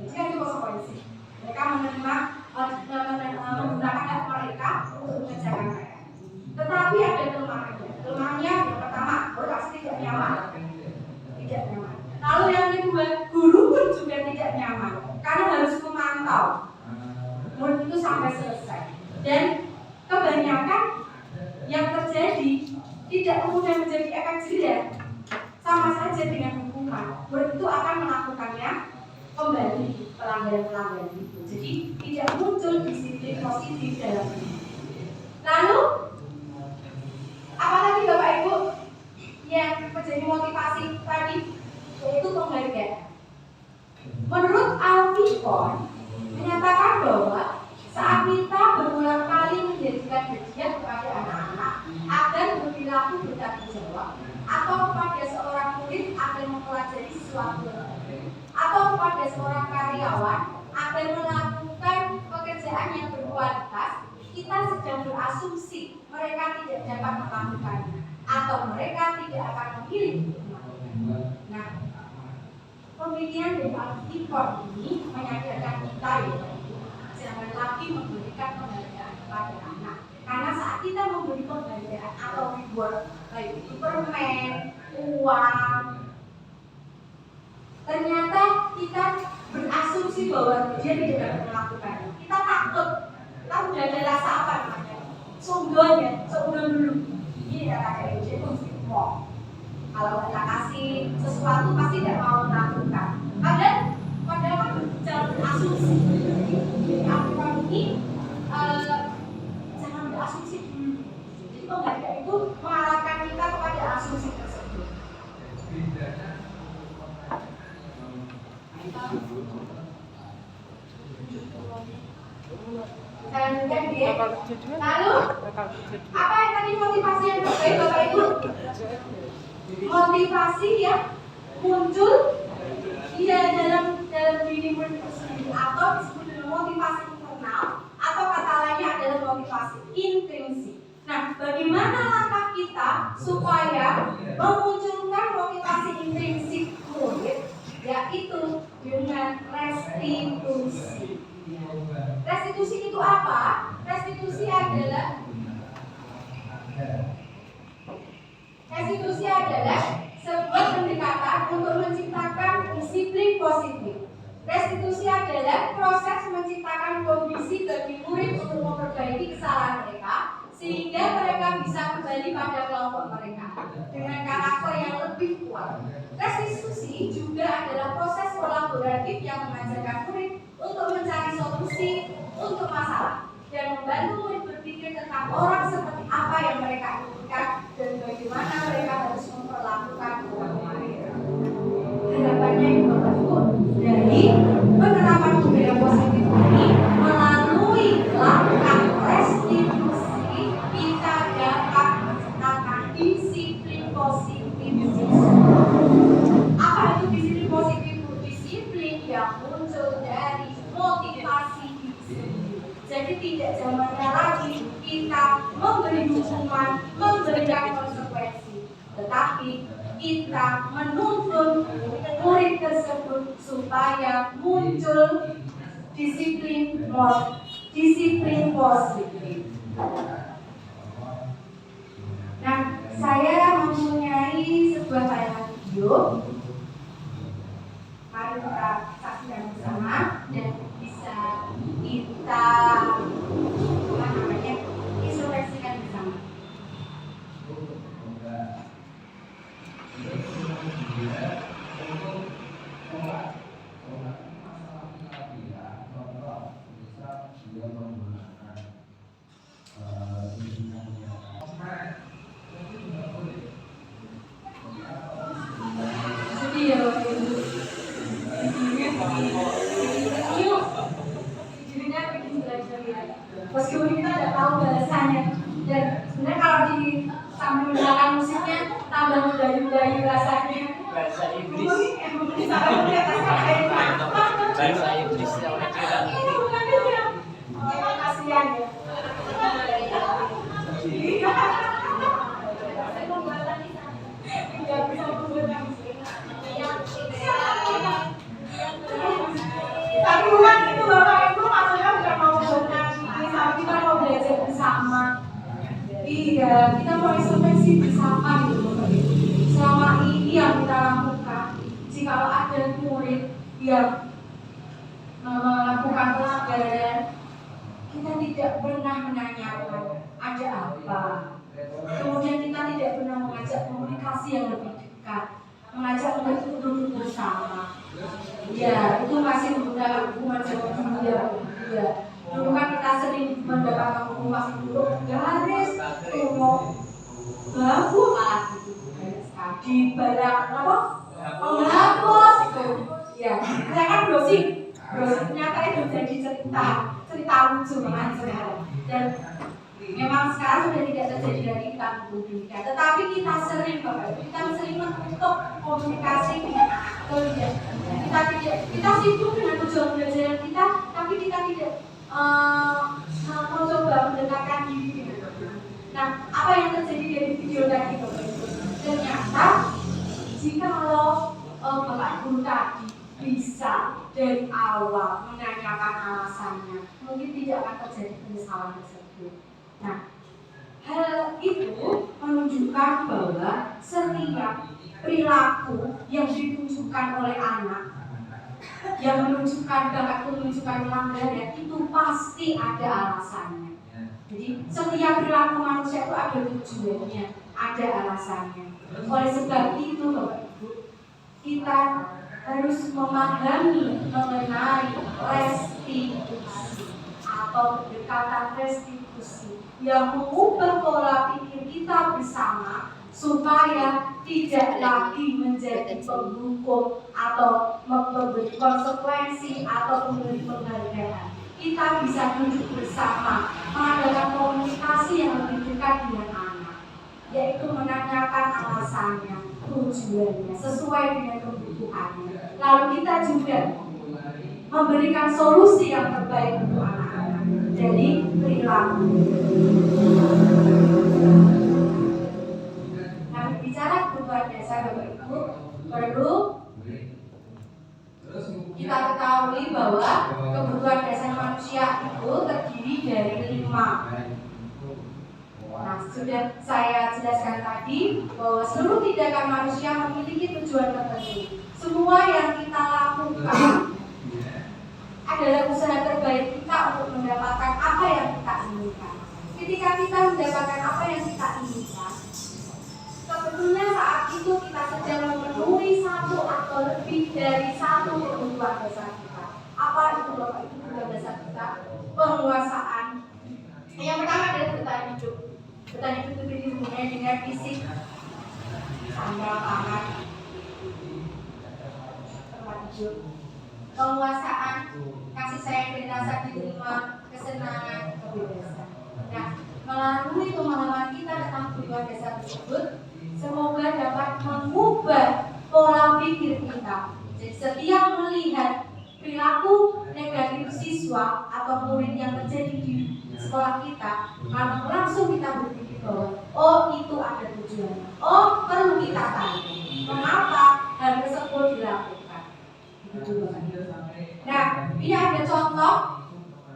Jadi itu konsekuensi. Mereka menggunakan hak mereka untuk mengerjakan PR. Tetapi ada kelemahannya. Kelemahannya yang pertama, pasti tidak nyaman. Tidak nyaman. Lalu yang kedua, guru pun juga tidak nyaman karena harus memantau murid itu sampai selesai. Dan kebanyakan yang terjadi tidak kemudian menjadi efek jerah, sama saja dengan hukuman. Murid itu akan melakukannya kembali pelanggaran-pelanggaran itu. Jadi tidak muncul disiplin positif dalam diri. Lalu apalagi Bapak Ibu yang menjadi motivasi tadi, yaitu penghargaan. Menurut Alfifon menyatakan bahwa saat kita berulang kali menjadikan hadiah kepada anak-anak agar berperilaku bertanggung jawab, atau kepada seorang murid agar mempelajari sesuatu, atau kepada seorang karyawan agar melakukan pekerjaan yang berkualitas, kita sedang berasumsi mereka tidak dapat melakukannya atau mereka tidak akan memilih untuk melakukannya. Nah, pemikiran dari Alkitab ini menyadarkan kita ya, jangan lagi memberikan penghargaan kepada anak. Karena saat kita memberi penghargaan atau reward, baik itu permen, uang, ternyata kita berasumsi bahwa dia tidak dapat melakukannya. Kita takut, kita udah ada rasa apa namanya? Sungguhnya dulu. Ini kata dia mesti mau. Kalau kita kasih sesuatu pasti tidak mau melakukan. Padahal kan jangan berasumsi. Jadi Alkitab ini jangan berasumsi dulu. Jadi penghargaan itu mengarahkan kita kepada asumsi tersebut. Lalu apa yang tadi motivasi yang terbaik Bapak Ibu? Motivasi yang muncul dalam diri murid itu sendiri atau disebut dengan motivasi internal atau kata lainnya adalah motivasi intrinsik. Nah, bagaimana langkah kita supaya memunculkan motivasi intrinsik murid, yaitu dengan restitusi. Restitusi itu apa? Restitusi adalah sebuah pendekatan untuk menciptakan disiplin positif. Restitusi adalah proses menciptakan kondisi bagi murid untuk memperbaiki kesalahan mereka sehingga mereka bisa kembali pada kelompok mereka dengan karakter yang lebih kuat. Restitusi juga adalah proses kolaboratif yang mengajarkan murid untuk mencari solusi untuk masalah dan membantu murid berpikir tentang orang seperti apa yang mereka inginkan dan bagaimana mereka harus memperlakukan orang lain. Harapannya itu Bapak Ibu dari penerapan budaya positif ini melalui langkah restitusi kita dapat menciptakan disiplin positif siswa. Apa itu disiplin positif? Disiplin yang muncul dari motivasi diri sendiri. Jadi tidak zamannya lagi kita memberi hukuman, memberikan konsekuensi, tetapi kita menuntun murid tersebut supaya muncul disiplin positif. Nah, saya mempunyai sebuah tayangan video. Mari kita saksikan bersama dan bisa kita introspeksikan bersama. Sedih ya Bapak Ibu. Judulnya bikin belajar ya. Meskipun kita tidak tahu bahasanya dan sebenarnya kalau di sambil mendengarkan musiknya tambah mendayu-dayu rasanya. Bahasa Inggris. Bahasa Inggris yang kecil. Ini bukan dia. Kasihan ya. Tidak bisa menggunakan. Tapi bukan itu Bapak Ibu, maksudnya bukan mau berenang, misalnya kita mau belajar bersama. Iya, kita mau introspeksi bersama gitu Bapak Ibu. Selama ini yang kita lakukan, jika ada murid yang melakukan pelanggaran, kita tidak pernah menanyakan ada apa. Kemudian kita tidak pernah mengajak komunikasi yang lebih dekat, mengajak murid untuk duduk bersama. Ya, itu masih menggunakan hukuman zaman dulu ya. Dulu kan kita sering mendapatkan hukuman masih duduk garis, tunggu, bangku malah gitu. Di barang apa? Penghapus itu. Ya, saya kan browsing ternyata itu jadi cerita lucu sekarang. Dan memang sekarang sudah tidak terjadi lagi kita demikian. Tetapi kita sering menutup komunikasi dengan kita sibuk dengan tujuan belajar kita, tapi kita tidak mencoba mendekatkan diri. Nah, apa yang terjadi dari video tadi Bapak Ibu? Ternyata jika Bapak Guru tadi bisa dari awal menanyakan alasannya, mungkin tidak akan terjadi penyesalan tersebut. Nah, hal itu menunjukkan bahwa setiap perilaku yang ditunjukkan oleh anak, yang menunjukkan bahkan menunjukkan pelanggaran, itu pasti ada alasannya. Jadi setiap perilaku manusia itu ada tujuannya, ada alasannya. Oleh sebab itu Bapak Ibu, kita harus memahami mengenai restitusi atau pendekatan restitusi yang mengubah pola pikir kita bersama supaya tidak lagi menjadi penghukum atau memberi konsekuensi atau memberi penghargaan. Kita bisa duduk bersama mengadakan komunikasi yang lebih dekat dengan anak, yaitu menanyakan alasannya, tujuannya, sesuai dengan kebutuhannya. Lalu kita juga memberikan solusi yang terbaik untuk anak-anak. Jadi perilaku. Nah, bicara kebutuhan dasar Bapak Ibu, perlu kita ketahui bahwa kebutuhan dasar manusia itu terdiri dari 5. Nah, sudah saya jelaskan tadi bahwa seluruh tindakan manusia memiliki tujuan tertentu. Semua yang kita lakukan adalah usaha terbaik kita untuk mendapatkan apa yang kita inginkan. Ketika kita mendapatkan apa yang kita inginkan, sebetulnya saat itu kita sedang memenuhi satu atau lebih dari satu kebutuhan dasar kita. Apa itu Bapak Ibu kebutuhan dasar kita? Penguasaan. Yang pertama adalah bertahan hidup. Bertahan hidup itu dihubungkan dengan fisik, sandal, pangan, tempat hidup. Penguasaan, kasih sayang dan rasa diterima, kesenangan, kebebasan. Nah, melalui pemahaman kita tentang kebutuhan dasar tersebut, semoga dapat mengubah pola pikir kita. Jadi setiap melihat perilaku negatif siswa atau murid yang terjadi di sekolah kita, langsung kita berpikir bahwa oh itu ada tujuannya, oh perlu kita tahu mengapa hal tersebut dilakukan. Nah, ini ada contoh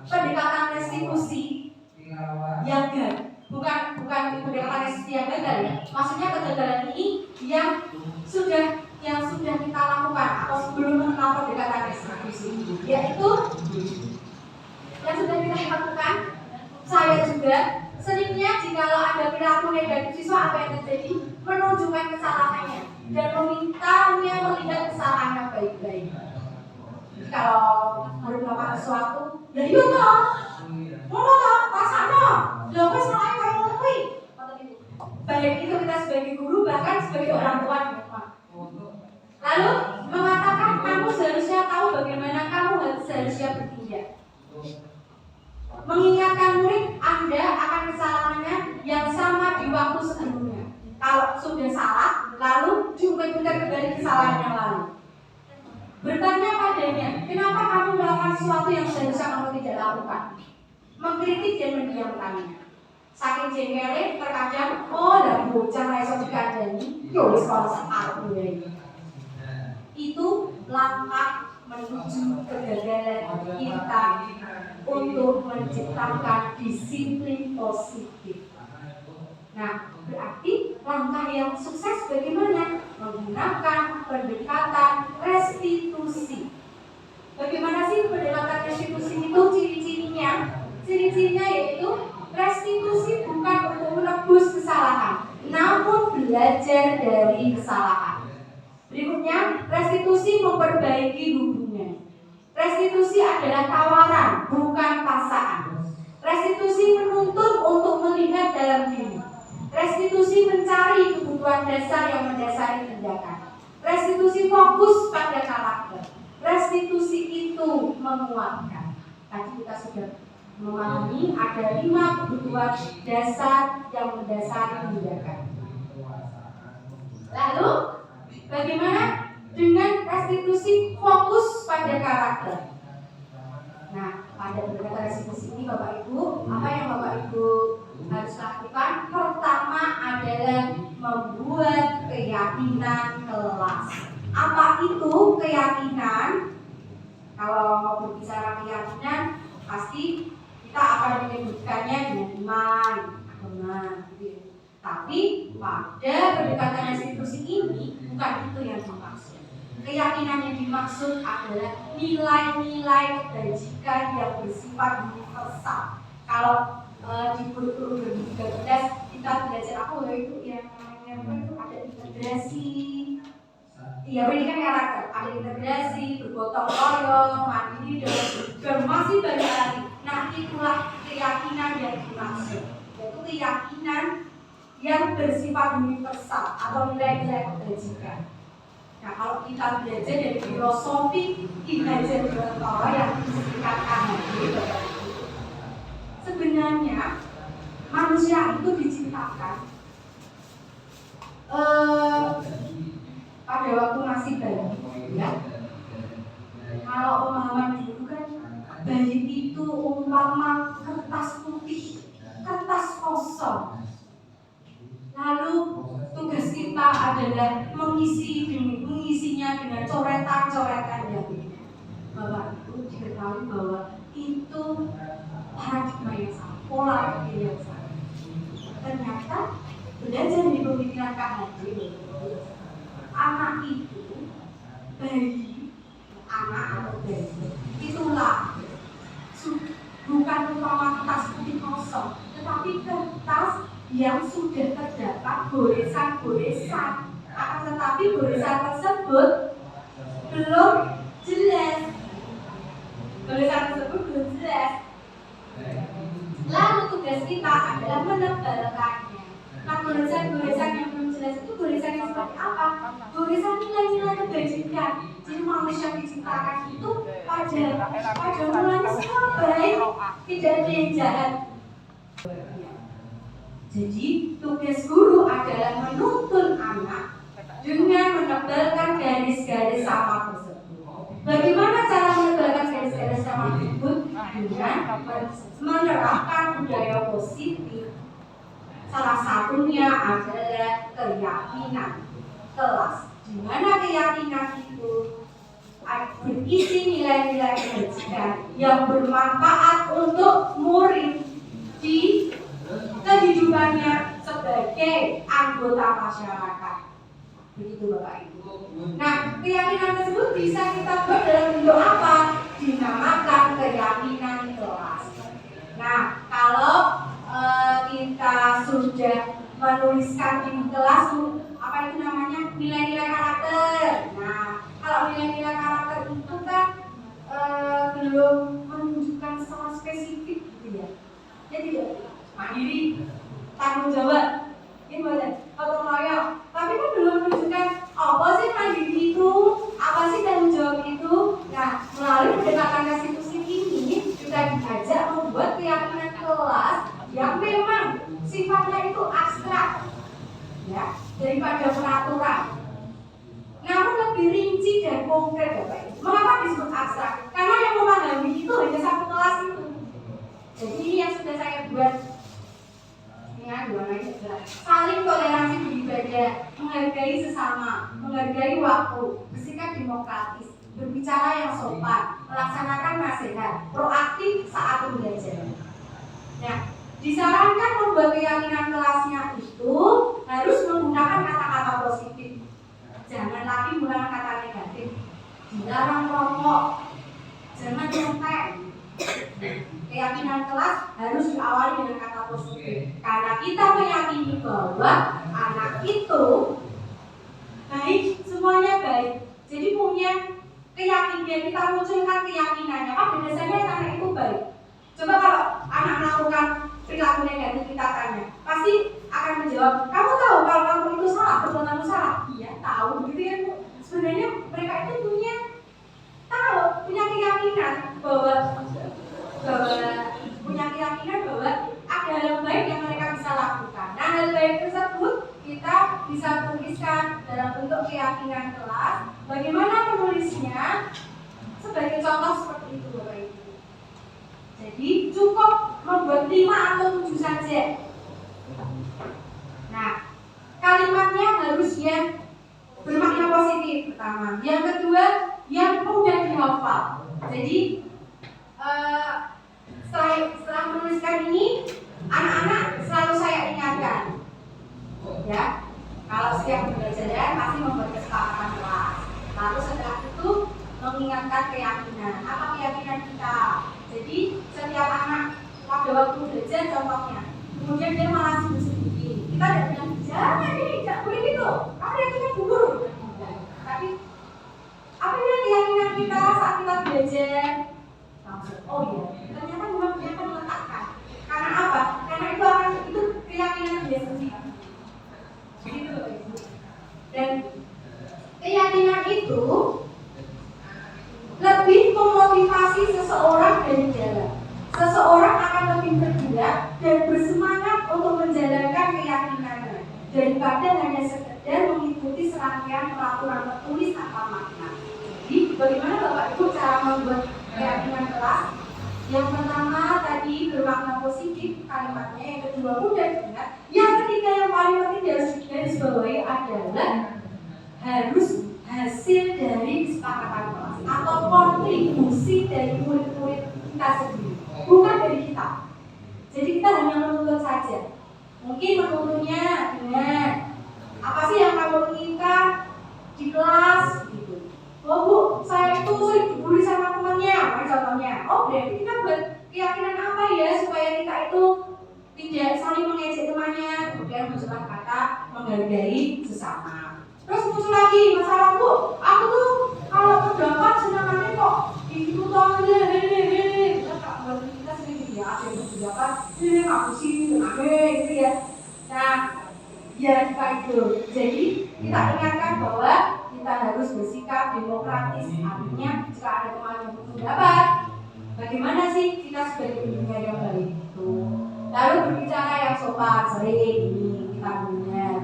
pendekatan restitusi yang gagal. Bukan pendekatan restitusi yang gagal ya. Maksudnya kegagalan ini yang sudah kita lakukan atau sebelum mengenal pendekatan restitusi, yaitu yang sudah kita lakukan. Saya juga seringnya jikalau ada perilaku negatif siswa, apa yang terjadi? Menunjukkan kesalahannya dan meminta melihat kesalahannya baik-baik. Kalau harus melakukan sesuatu, ya iya toh, ngono toh, pasakno, lho wis mulai karo ngono kuwi. Baik itu kita sebagai guru, bahkan sebagai orang tua di rumah. Lalu mengatakan kamu seharusnya tahu bagaimana kamu seharusnya bertindak. Mengingatkan murid Anda akan kesalahannya yang sama di waktu sebelumnya. Kalau sudah salah, lalu diungkit-ungkit kembali kesalahan yang lalu. Bertanya padanya, kenapa kamu melakukan sesuatu yang seharusnya kamu tidak lakukan? Mengkritik dan mendiamkannya. Saking jengkelnya terkadang, oh dan bocah iso dikandani, yo wis kalau aku ya. Itu langkah menuju kegagalan kita untuk menciptakan disiplin positif. Nah, berarti langkah yang sukses bagaimana? Menggunakan pendekatan restitusi. Bagaimana sih pendekatan restitusi itu ciri-cirinya? Ciri-cirinya yaitu restitusi bukan untuk menebus kesalahan, namun belajar dari kesalahan. Berikutnya, restitusi memperbaiki hubungan. Restitusi adalah tawaran, bukan paksaan. Restitusi menuntut untuk melihat dalam diri. Restitusi mencari kebutuhan dasar yang mendasari tindakan. Restitusi fokus pada karakter. Restitusi itu menguatkan. Tadi kita sudah memahami ada 5 kebutuhan dasar yang mendasari tindakan. Lalu, bagaimana dengan restitusi fokus pada karakter? Nah, pada pendekatan restitusi ini Bapak Ibu, apa yang Bapak Ibu harus lakukan? Pertama adalah membuat keyakinan kelas. Apa itu keyakinan? Kalau mau berbicara keyakinan, pasti kita akan menyebutkannya dengan iman, agama, gitu. Tapi pada pendekatan restitusi ini bukan itu yang dimaksud. Keyakinan yang dimaksud adalah nilai-nilai kebajikan yang bersifat universal. Kalau di kurikulum 2013 kita belajar itu yang namanya itu ada integrasi. Iya, ini kan karakter, ada integrasi, bergotong royong, mandiri, dan masih banyak lagi. Nah, itulah keyakinan yang dimaksud, yaitu keyakinan yang bersifat universal atau nilai-nilai kebajikan. Nah, kalau kita belajar dari filosofi Ki Hajar Dewantara yang disingkatkan sebenarnya manusia itu diciptakan pada waktu masih bayi, ya. Kalau pemahaman dulu kan bayi itu umpama kertas putih, kertas kosong. Lalu tugas kita adalah mengisinya dengan coretan-coretan yang beda. Bapak Ibu diketahui bahwa itu paradigma yang sama, pola pikir yang sama. Ternyata belajar di pemikiran Kak Haji, anak itu, bayi, anak atau bayi, itulah bukan umpama kertas putih kosong, tetapi kertas yang sudah terdapat goresan-goresan. Akan tetapi goresan tersebut belum jelas. Lalu tugas kita adalah menebalkannya. Nah, goresan-goresan yang belum jelas itu goresan yang seperti apa? Goresan nilai-nilai kebajikan. Jadi manusia diciptakan itu pada mulanya semua baik, tidak ada yang jahat. Jadi tugas guru adalah menuntun anak dengan menebalkan garis-garis sama tersebut. Bagaimana cara menebalkan garis-garis sama tersebut? Dengan menerapkan budaya positif. Salah satunya adalah keyakinan kelas, di mana keyakinan itu berisi nilai-nilai kebajikan yang bermanfaat untuk murid di kehidupannya sebagai anggota masyarakat. Begitu Bapak Ibu. Nah, keyakinan tersebut bisa kita buat dalam bentuk apa? Dinamakan keyakinan kelas. Nah, kalau kita sudah menuliskan di kelas, apa itu namanya? Nilai-nilai karakter. Nah, kalau nilai-nilai karakter itu kan belum menunjukkan secara spesifik gitu ya. Jadi mandiri, tanggung jawab, ini gotong royong. Tapi kan belum menunjukkan apa sih mandiri itu, apa sih tanggung jawab itu. Nah, melalui pendekatan restitusi ini kita diajak membuat keyakinan kelas yang memang sifatnya itu abstrak, ya, daripada peraturan. Namun lebih rinci dan konkret, Bapak Ibu. Mengapa disebut abstrak? Karena yang memahami itu hanya satu kelas itu. Jadi ini yang sudah saya buat. Saling toleransi beribadah, menghargai sesama, menghargai waktu, bersikap demokratis, berbicara yang sopan, melaksanakan nasihat, proaktif saat pembelajaran. Nah, disarankan membuat keyakinan kelasnya itu harus menggunakan kata-kata positif. Jangan lagi menggunakan kata negatif. Dilarang merokok, jangan nyontek. Keyakinan kelas harus diawali dengan kata positif, karena kita meyakini bahwa anak itu baik, semuanya baik. Jadi punya keyakinan, kita munculkan keyakinannya pada dasarnya anak itu baik. Coba kalau anak melakukan perilaku negatif, kita tanya, pasti akan menjawab, kamu tahu kalau kamu itu salah, perbuatanmu salah? Iya tahu, gitu ya. Sebenarnya mereka itu punya keyakinan bahwa ada hal baik yang mereka bisa lakukan. Nah, hal baik tersebut kita bisa tuliskan dalam bentuk keyakinan kelas. Bagaimana menulisnya? Sebagai contoh seperti itu, Bapak Ibu. Jadi cukup membuat 5 atau 7 saja. Nah, kalimatnya harus yang bermakna positif pertama. Yang kedua, yang mudah dihafal. Jadi setelah menuliskan ini, anak-anak selalu saya ingatkan, ya, kalau setiap pembelajaran pasti membuat kesepakatan kelas. Lalu setelah itu mengingatkan keyakinan. Apa keyakinan kita? Jadi setiap anak pada waktu belajar contohnya, kemudian dia malah sibuk-sibukin, kita tidak bilang jangan ini, tidak boleh gitu. Apa yang kita guru? Tapi apa yang keyakinan kita saat kita belajar? Langsung, oh iya, ternyata memang dia akan meletakkan. Karena apa? Karena itu keyakinan dia sendiri. Gitu loh Ibu. Dan keyakinan itu lebih memotivasi seseorang dari jalan. Seseorang akan lebih bergerak dan bersemangat untuk menjalankan keyakinannya daripada hanya sekedar mengikuti serangkaian peraturan tertulis tanpa makna. Jadi bagaimana Bapak Ibu cara membuat keyakinan kelas? Yang pertama tadi bermakna positif kalimatnya, yang kedua mudah diingat, yang ketiga yang paling penting harus digarisbawahi adalah harus hasil dari kesepakatan kelas atau kontribusi dari murid-murid kita sendiri, bukan dari kita. Jadi kita hanya menuntut saja. Mungkin menuntutnya dengan apa sih yang kamu inginkan di kelas gitu. Oh Bu, saya itu sering dibully sama temannya, contohnya. Oh berarti kita buat keyakinan apa ya supaya kita itu tidak saling mengejek temannya, kemudian mengucapkan kata menghargai sesama. Terus muncul lagi masalah Bu, aku tuh kalau pendapat senangannya kok itu toh hehehe. Kita sering gitu ya, ada yang pendapat, aku sih aneh gitu ya. Nah, ya kita itu. Jadi kita ingatkan bahwa kita harus bersikap demokratis. Artinya jika ada teman yang berpendapat, bagaimana sih kita sebagai pendengar yang baik itu? Lalu berbicara yang sopan, sering ini kita mendengar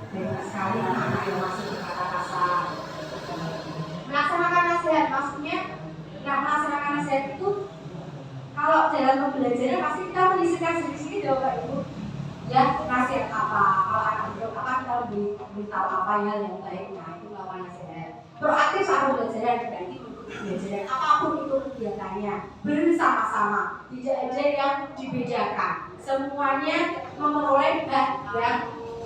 banyak sekali anak-anak yang masuk berkata kasar. Melaksanakan nasihat, maksudnya melaksanakan nasihat itu kalau dalam pembelajaran pasti kita menyisihkan sedikit-sedikit ya Bapak Ibu. Ya, nasihat apa? Kalau anak berapa kita beritahu apa yang baik. Nah, itu melakukan nasihat. Proaktif saat pembelajaran berarti untuk pembelajaran apapun itu kegiatannya bersama-sama, tidak ada yang dibedakan. Semuanya memperoleh hak yang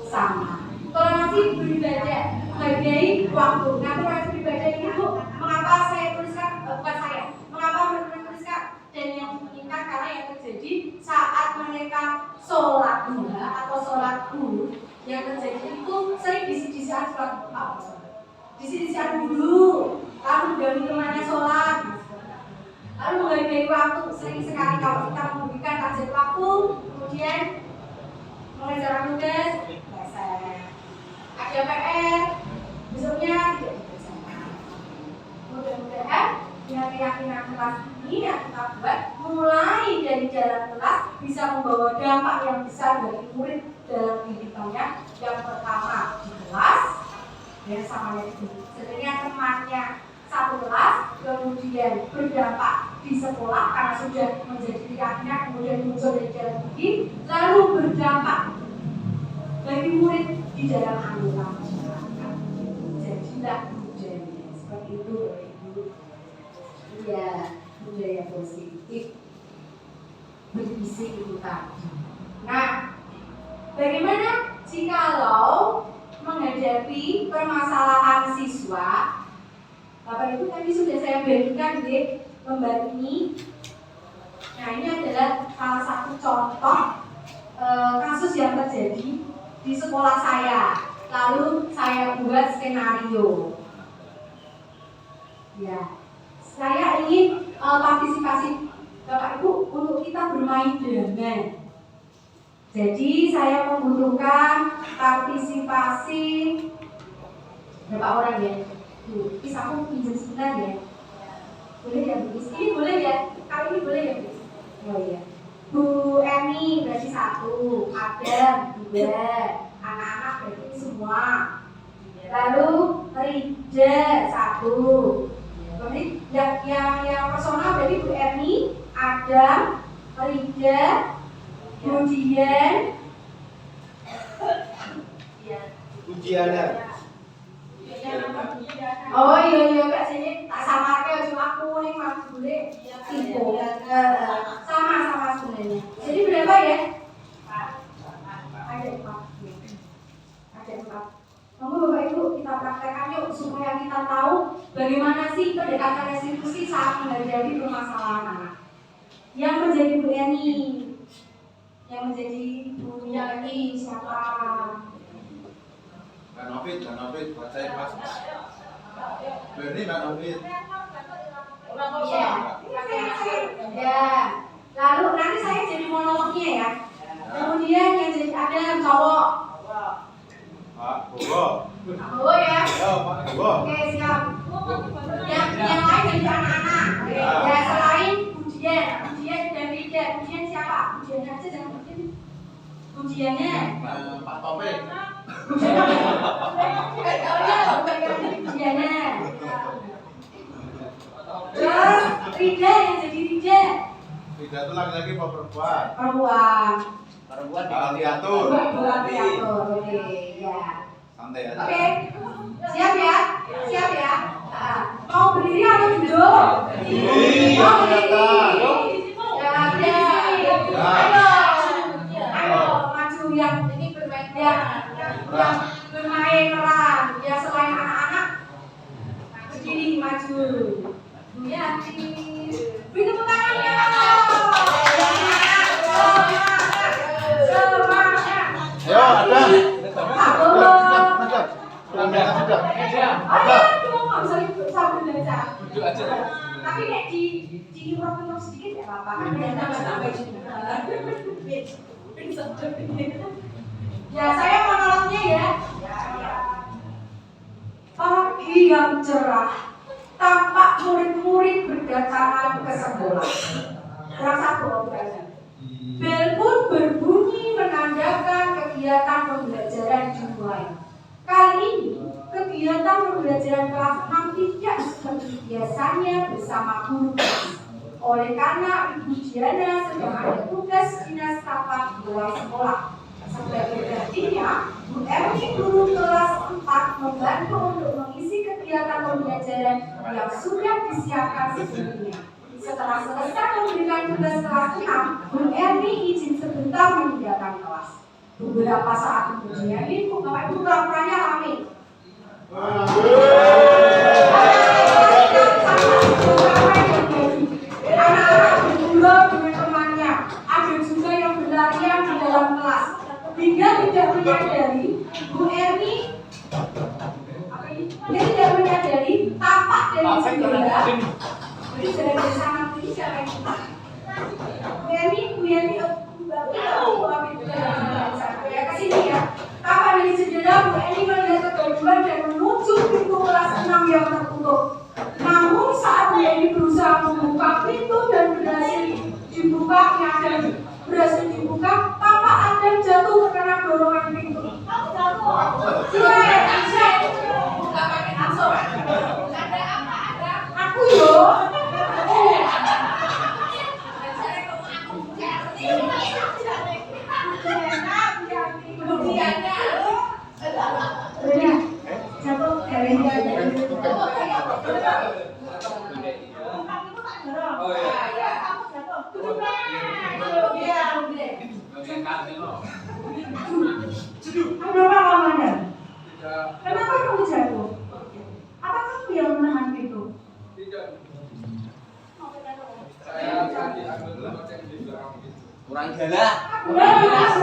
sama. Toleransi beribadah, menghargai waktu. Nah, toleransi beribadah ini Bu, mengapa saya tuliskan? Bukan saya. Mengapa mereka tuliskan? Dan yang menginginkan karena yang terjadi saat mereka sholat duha atau sholat dulu, yang terjadi itu sering disi-disian sholat disi-disian dulu, lalu mengganggu temannya sholat, lalu menghargai waktu. Sering sekali kalau kita memberikan target waktu, kemudian mengerjakan tugas, ada PR, besoknya tidak dikerjakan. Mudah-mudahan dengan keyakinan kelas ini yang kita buat mulai dari dalam kelas bisa membawa dampak yang besar bagi murid dalam kehidupannya. Yang pertama di kelas dan samanya itu sebenarnya temannya satu kelas, kemudian berdampak di sekolah karena sudah menjadi keyakinan, kemudian muncul dari dalam diri, lalu berdampak bagi murid di dalam anggota masyarakat. Jadilah budaya seperti itu Ibu. Ya, budaya positif berisi itu tadi. Nah, bagaimana jikalau menghadapi permasalahan siswa? Bapak Ibu tadi sudah saya bagikan di lembar ini. Nah, ini adalah salah satu contoh kasus yang terjadi di sekolah saya. Lalu saya buat skenario. Ya, saya ingin partisipasi Bapak Ibu untuk kita bermain damai. Jadi saya membutuhkan partisipasi berapa orang ya? Bisa aku pinjam sebentar ya? Boleh ya Bu? Ini boleh ya? Kali ini boleh ya Bu? Oh iya. Bu Emi berarti 1, Adam 2, anak-anak berarti semua. Lalu Rija 1. Kemudian yang personal berarti Bu Emi, Adam, Rija, kemudian Ujiannya. Oh iya Kak sini tak samarke cuma aku ning Mas Bule sibuk. Sama sebenarnya. Jadi berapa ya? Ada 4. Ada 4. Kamu Bapak Ibu kita praktekkan yuk supaya kita tahu bagaimana sih pendekatan restitusi saat menghadapi permasalahan anak. Yang menjadi Bu Eni, yang menjadi Bu Yani siapa? Mbak Novit, bacain Mas. Berni Mbak Novit. Iya. Ya. Lalu nanti saya jadi monolognya ya. Kemudian yang jadi ada yang cowok. Pak Bowo. Oh ya. Yo, Pak Bowo. Oke siap. Yang lain jadi anak-anak. Ya selain Budian dan Rida. Budian siapa? Budian aja jangan Budian. Budiannya. Pak Topik. Budiannya. Terus Rida yang jadi Rida. Rida itu laki-laki apa perempuan? Perempuan. Perempuan Diatur. Dua diatur. Oke ya. Santai aja. Oke, siap ya? Siap ya? Mau berdiri atau duduk? Mau berdiri. Ya, ayo, maju yang ini bermain yang bermain peran. Ya selain anak-anak, berdiri maju. Ya, beri tepuk tangannya. Semangat. Ayo, ada. Duduk aja. Tapi kayak di profil sedikit ya Bapak. Ya saya monolognya ya. Pagi yang cerah, tampak murid-murid berdatangan ke sekolah. Yang satu obrolan. Bel pun berbunyi menandakan kegiatan pembelajaran dimulai. Kali ini, kegiatan pembelajaran kelas 6 tidak seperti biasanya bersama guru kelas. Oleh karena Ibu Diana sedang ada tugas dinas tapak mulai sekolah. Sebagai gantinya, Bu Erni guru kelas 4 membantu untuk mengisi kegiatan pembelajaran yang sudah disiapkan sebelumnya. Setelah selesai memberikan tugas kelas 6, Bu Erni izin sebentar meninggalkan kelas. Beberapa saat kemudian Ibu Bapak Ibu pura-puranya rame. Anak-anak bergurau dengan temannya. Ada juga yang berlarian di dalam kelas. Hingga tidak menyadari Bu Erni tidak menyadari tampak dari jendela. Jadi sudah bersama ini siapa yang Bu Erni kesini ya. Kapan dari jendela Bu Eni melihat kegaduhan dan menuju pintu kelas 6 yang tertutup. Namun saat Bu Eni berusaha membuka pintu dan berhasil dibuka, tampak Adam jatuh terkena dorongan pintu. Aku yo. Kenapa kamu jatuh? Apa kamu yang menahan itu? Tidak. Saya tadi ambil loceng di belakang gitu. kurang galak. Udah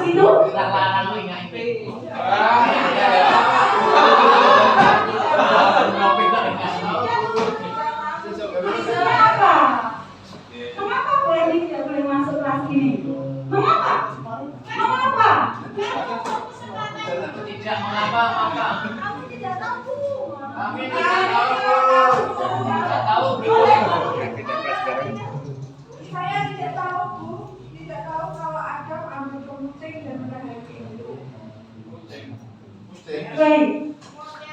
begitu? Larang lu ingat itu. Kenapa? Kenapa Bu Eni tidak boleh masuk kelas ini? Mengapa? Mengapa? Tidak mengapa-ngapa. Aku tidak tahu. Kami tidak tahu. Saya tidak tahu Bu, tidak tahu kalau Adam ambil kemucing dan menahan itu. Baik,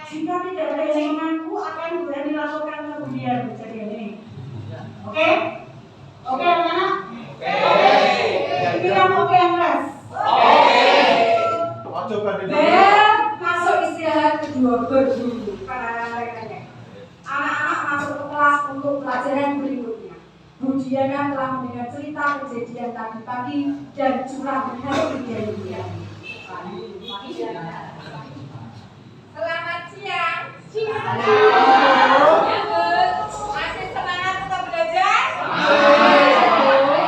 jika tidak ada yang mengaku akan sudah dilakukan kemudian kejadian ini. Oke? Oke anak-anak? Oke. Yang oke yang keras? Coba dulu. Bel masuk istirahat kedua berdulu. Karena Diana telah mendengar cerita kejadian tadi pagi dan curah hati dia. Selamat siang. Siang. Masih semangat untuk belajar?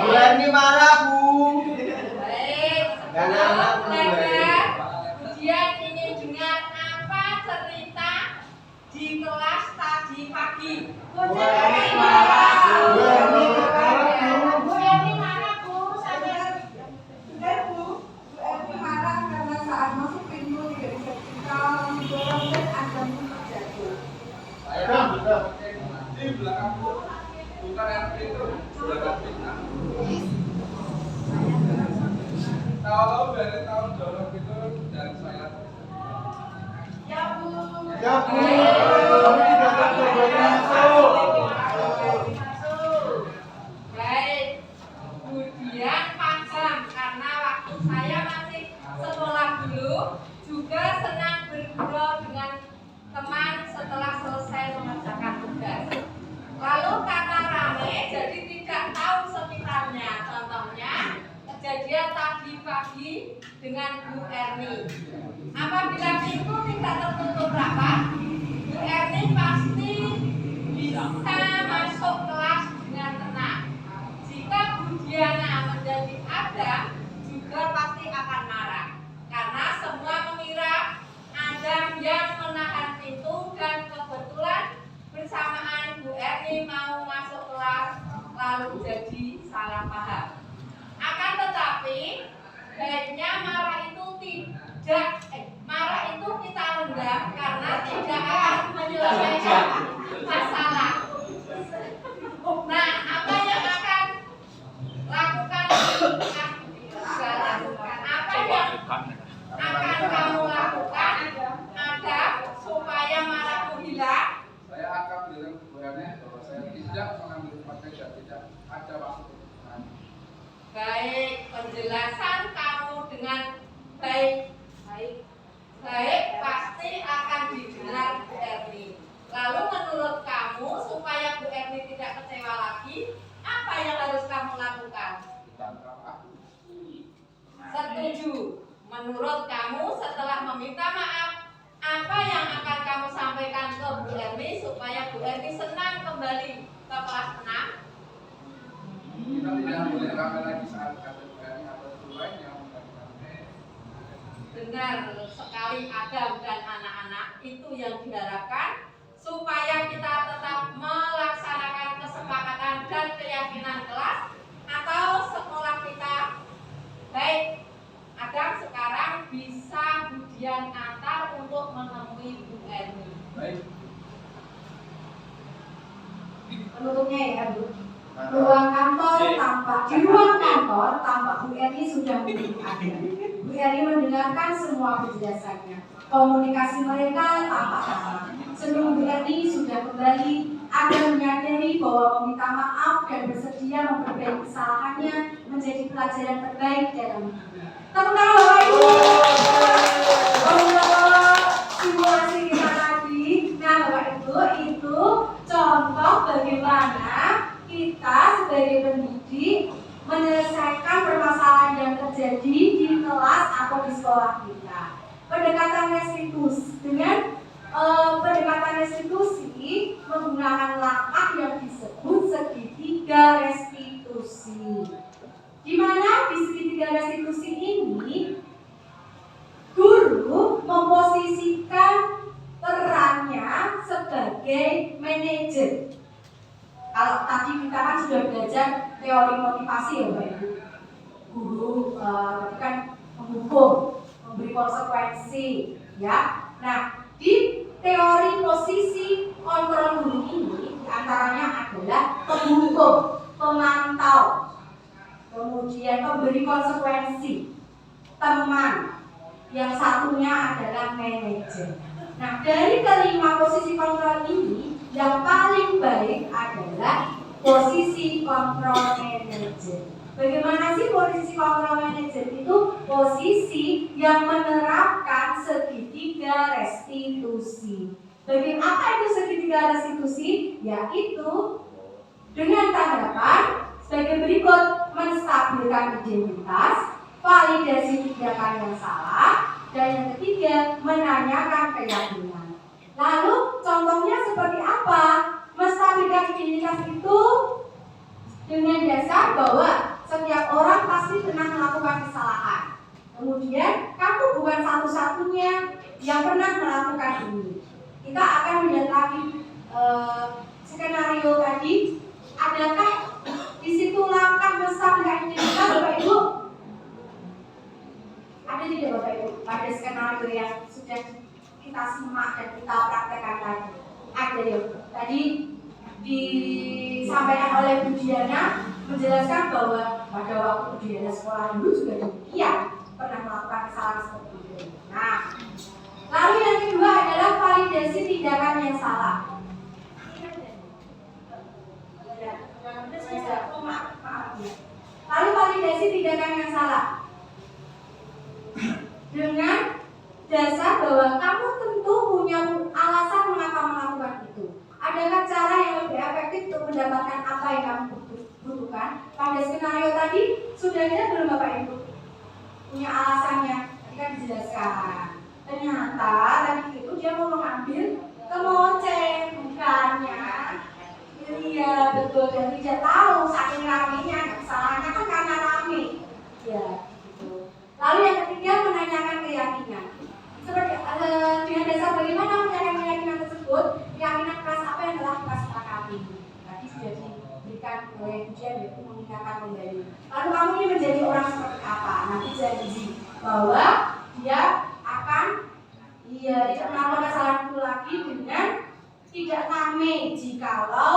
Bulan ini marah, Bu. Baik. Karena Sebelum belajar, ujian ini dengar apa cerita di kelas tadi pagi? Bu Eni marah, Bu. Bu Eni marah, Bu. Bu marah karena saat masuk pintu tidak bisa dikawal, didorong dan ada terjatuh. Di belakang itu bukan yang itu belakang fitnah. Kalau dari tahun dorong itu dan saya Ya, Bu. Ya, Bu. Kami tidak tergoda masuk. Baik. Kemudian panjang karena waktu saya masih sekolah dulu juga senang bergurau dengan teman setelah selesai mengerjakan tugas. Lalu karena rame jadi tidak tahu sekitarnya. Contohnya kejadian tadi pagi dengan Bu Erni. Apabila pintu tidak tertutup rapat, Bu Erni pasti bisa masuk kelas dengan tenang. Jika Bu Diana menjadi Adam, juga pasti akan marah. Karena semua mengira Adam yang menahan pintu dan kebetulan bersamaan Bu Erni mau masuk kelas lalu jadi salah paham. Akan tetapi baiknya marah itu kita rendam karena tidak akan menyelesaikan masalah. Nah, apa yang akan lakukan? Apa yang akan kamu lakukan Adam supaya marahmu hilang? saya akan bilang kepada bahwa saya tidak mengambil pakai dan tidak ada maksud. Baik, penjelasan kamu dengan baik pasti akan didengar Bu Erni. Lalu menurut kamu supaya Bu Erni tidak kecewa lagi, apa yang harus kamu lakukan? Setuju. Menurut kamu setelah meminta maaf, apa yang akan kamu sampaikan ke Bu Erni supaya Bu Erni senang kembali ke kelas 6? Kita tidak boleh ramai lagi saat ada berani atau lain yang mengatakan Benar sekali Adam dan anak-anak, itu yang diharapkan supaya kita tetap melaksanakan kesepakatan dan keyakinan kelas atau sekolah kita. Baik, Adam sekarang bisa Budian antar untuk menemui Bu Erni. baik. Penutupnya ya, Bu. Di ruang kantor tampak Bu Erni sudah menunggu Adam. Bu Erni mendengarkan semua penjelasannya. Komunikasi mereka tampak aman. Sebelum Bu Erni sudah kembali, Adam menyadari bahwa meminta maaf dan bersedia memperbaiki kesalahannya menjadi pelajaran terbaik dalam hidup. Tepuk tangan Bapak Ibu. Simulasi kita tadi. Nah, Bapak Ibu, itu contoh bagaimana kita sebagai pendidik menyelesaikan permasalahan yang terjadi di kelas atau di sekolah kita. Pendekatan restitusi pendekatan restitusi menggunakan langkah yang disebut segitiga restitusi. Di mana di segitiga restitusi ini guru memposisikan perannya sebagai manajer. Kalau tadi kita kan sudah belajar teori motivasi ya Bapak Ibu. Guru tadi kan menghukum, memberi konsekuensi, ya. Nah, di teori posisi kontrol guru ini diantaranya adalah penghukum, pemantau, kemudian pemberi konsekuensi, teman, yang satunya adalah manajer. Nah, dari kelima posisi kontrol ini, yang paling baik adalah posisi kontrol manajer. Bagaimana sih posisi kontrol manajer itu? Posisi yang menerapkan segitiga restitusi. Bagaimana itu segitiga restitusi? Yaitu dengan tanggapan menyalurkan identitas, validasi tindakan yang salah, dan yang ketiga menanyakan keyakinan. Lalu contohnya seperti apa? Menstabilkan identitas itu dengan dasar bahwa setiap orang pasti pernah melakukan kesalahan. Kemudian kamu bukan satu-satunya yang pernah melakukan ini. Kita akan melihat lagi skenario tadi. Adakah di situ langkah menstabilkan identitas, Bapak Ibu? Ada tidak Bapak Ibu pada skenario yang sudah kita simak dan kita praktekkan tadi? Ada ya. Tadi disampaikan oleh Bu Diana menjelaskan bahwa pada waktu Bu Diana sekolah dulu juga demikian, pernah melakukan kesalahan seperti itu. Nah, lalu yang kedua adalah validasi tindakan yang salah. Lalu validasi tindakan yang salah dengan dasar bahwa kamu tentu punya alasan mengapa melakukan itu. Adakah cara yang lebih efektif untuk mendapatkan apa yang kamu butuhkan? Pada skenario tadi sudah ada belum Bapak Ibu? Punya alasannya, tadi kan dijelaskan. Ternyata tadi itu dia mau mengambil kemoceng, bukannya. Iya betul, dan tidak tahu saking ramenya, kesalahannya kan karena rame. Ya, gitu. Lalu yang ketiga menanyakan keyakinan. Seperti dengan dasar bagaimana menanyakan keyakinan tersebut, keyakinan kelas apa yang telah kita sepakati. Tadi sudah diberikan oleh ujian yaitu mengingatkan kembali. Lalu kamu ini menjadi orang seperti apa? Nanti janji bahwa dia akan tidak melakukan kesalahan itu lagi dengan tidak rame jikalau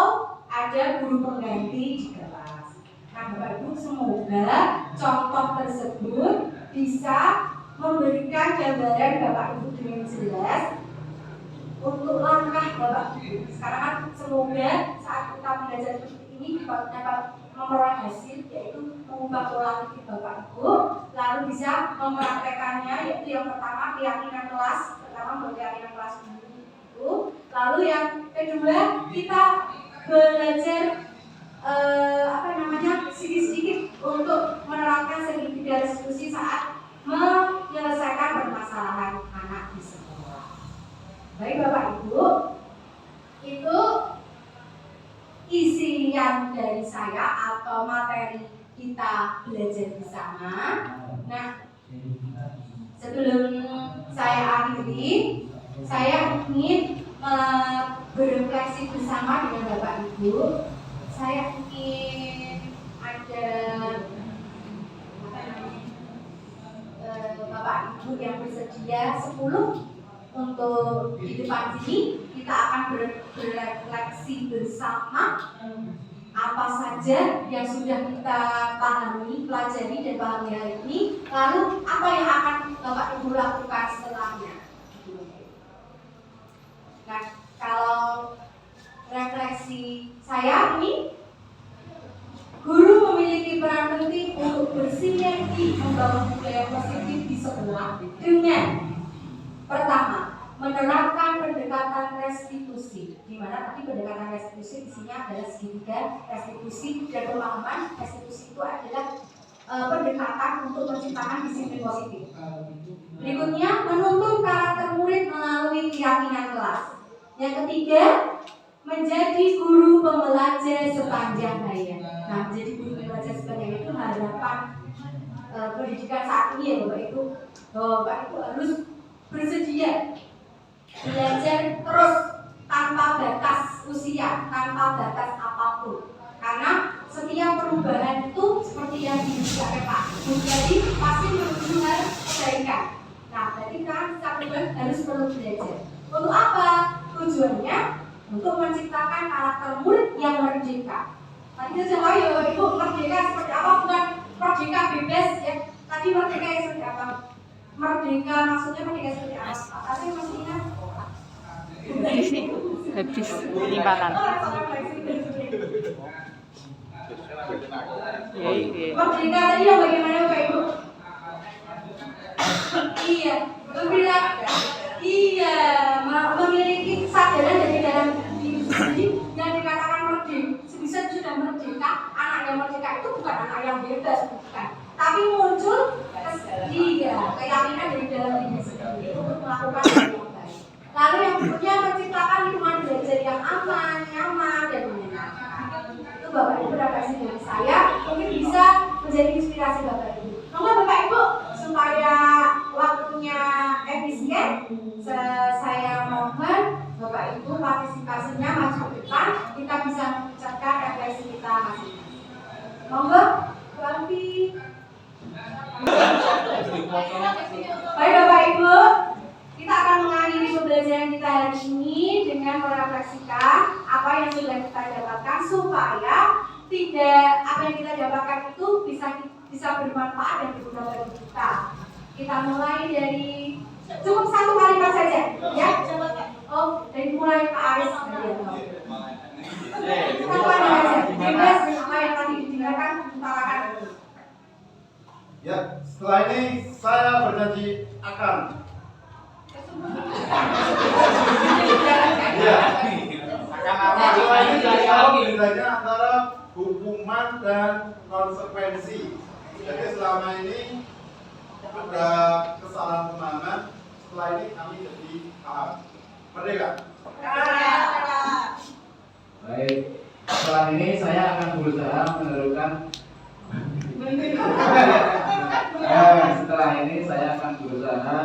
ada guru pengganti di kelas. Nah Bapak Ibu, semoga contoh tersebut bisa memberikan gambaran Bapak Ibu dengan jelas untuk langkah Bapak Ibu. Sekarang kan semoga saat kita belajar seperti ini dapat memperoleh hasil, yaitu mengubah pola pikir Bapak Ibu, lalu bisa mempraktekannya, yaitu yang pertama keyakinan kelas, keyakinan kelas itu. Lalu yang kedua kita belajar sedikit-sedikit untuk menerapkan segitiga diskusi saat menyelesaikan permasalahan anak di sekolah. Baik Bapak Ibu, itu isian dari saya atau materi kita belajar bersama. Nah, sebelum saya akhiri, saya ingin berefleksi bersama dengan Bapak Ibu. Saya ingin ada Bapak Ibu yang bersedia 10 untuk di depan sini. Kita akan berefleksi bersama apa saja yang sudah kita pahami, pelajari dan pahami hari ini. Lalu apa yang akan Bapak Ibu lakukan setelahnya. Nah, kalau refleksi saya ini, guru memiliki peran penting untuk bersinergi membangun budaya positif di sekolah dengan pertama, menerapkan pendekatan restitusi, di mana tadi pendekatan restitusi isinya adalah segitiga restitusi dan pemahaman restitusi itu adalah pendekatan untuk menciptakan disiplin positif. Berikutnya, menuntun karakter murid melalui keyakinan kelas. Yang ketiga, menjadi guru pembelajar sepanjang hayat. Nah, menjadi guru pembelajar sepanjang itu harapan pendidikan saat ini ya Bapak Ibu. Bapak Ibu harus bersedia belajar terus tanpa batas usia, tanpa batas apapun. Karena setiap perubahan itu seperti yang dijelaskan Pak jadi pasti menuju kebaikan. Nah, berarti kan setiap perubahan harus perlu belajar. Untuk apa? Tujuannya untuk menciptakan karakter murid yang merdeka. Tadi saya tahu ya Bapak Ibu, merdeka seperti apa, bukan merdeka bebas ya. Tadi merdeka yang seperti apa? Merdeka maksudnya merdeka seperti apa? Tadi masih ingat? Habis timbangan. Merdeka tadi yang bagaimana Bapak Ibu? Iya, memiliki kesadaran dari dalam diri sendiri yang dikatakan merdeka. Sebisa sudah merdeka, anak yang merdeka itu bukan anak yang bebas bukan, tapi muncul keyakinan dari dalam diri sendiri untuk melakukan hal yang baik. Lalu yang berikutnya menciptakan lingkungan belajar yang aman, nyaman, dan menyenangkan. Itu Bapak Ibu refleksi dari saya, mungkin bisa menjadi inspirasi Bapak Ibu. Monggo Bapak Ibu, supaya waktunya efisien, saya mohon Bapak Ibu partisipasinya maju ke depan, kita bisa mengucapkan refleksi kita masing-masing. Monggo, Bu Alfi. Baik Bapak Ibu, kita akan mengakhiri pembelajaran kita hari ini dengan merefleksikan apa yang sudah kita dapatkan supaya tidak apa yang kita dapatkan itu bisa bermanfaat dan berguna bagi kita. Kita mulai dari cukup satu kalimat saja, ya. Oh, dari mulai Pak Aris. Kita mulai aja. Bebas apa yang tadi didengarkan, utarakan. Ya, setelah ini saya berjanji akan. Ya. Setelah ini saya tahu bedanya antara hukuman dan konsekuensi. Jadi selama ini ada kesalahan pemahaman. Setelah ini kami jadi paham. Merdeka. Baik, setelah ini saya akan berusaha meneruskan. Setelah ini saya akan berusaha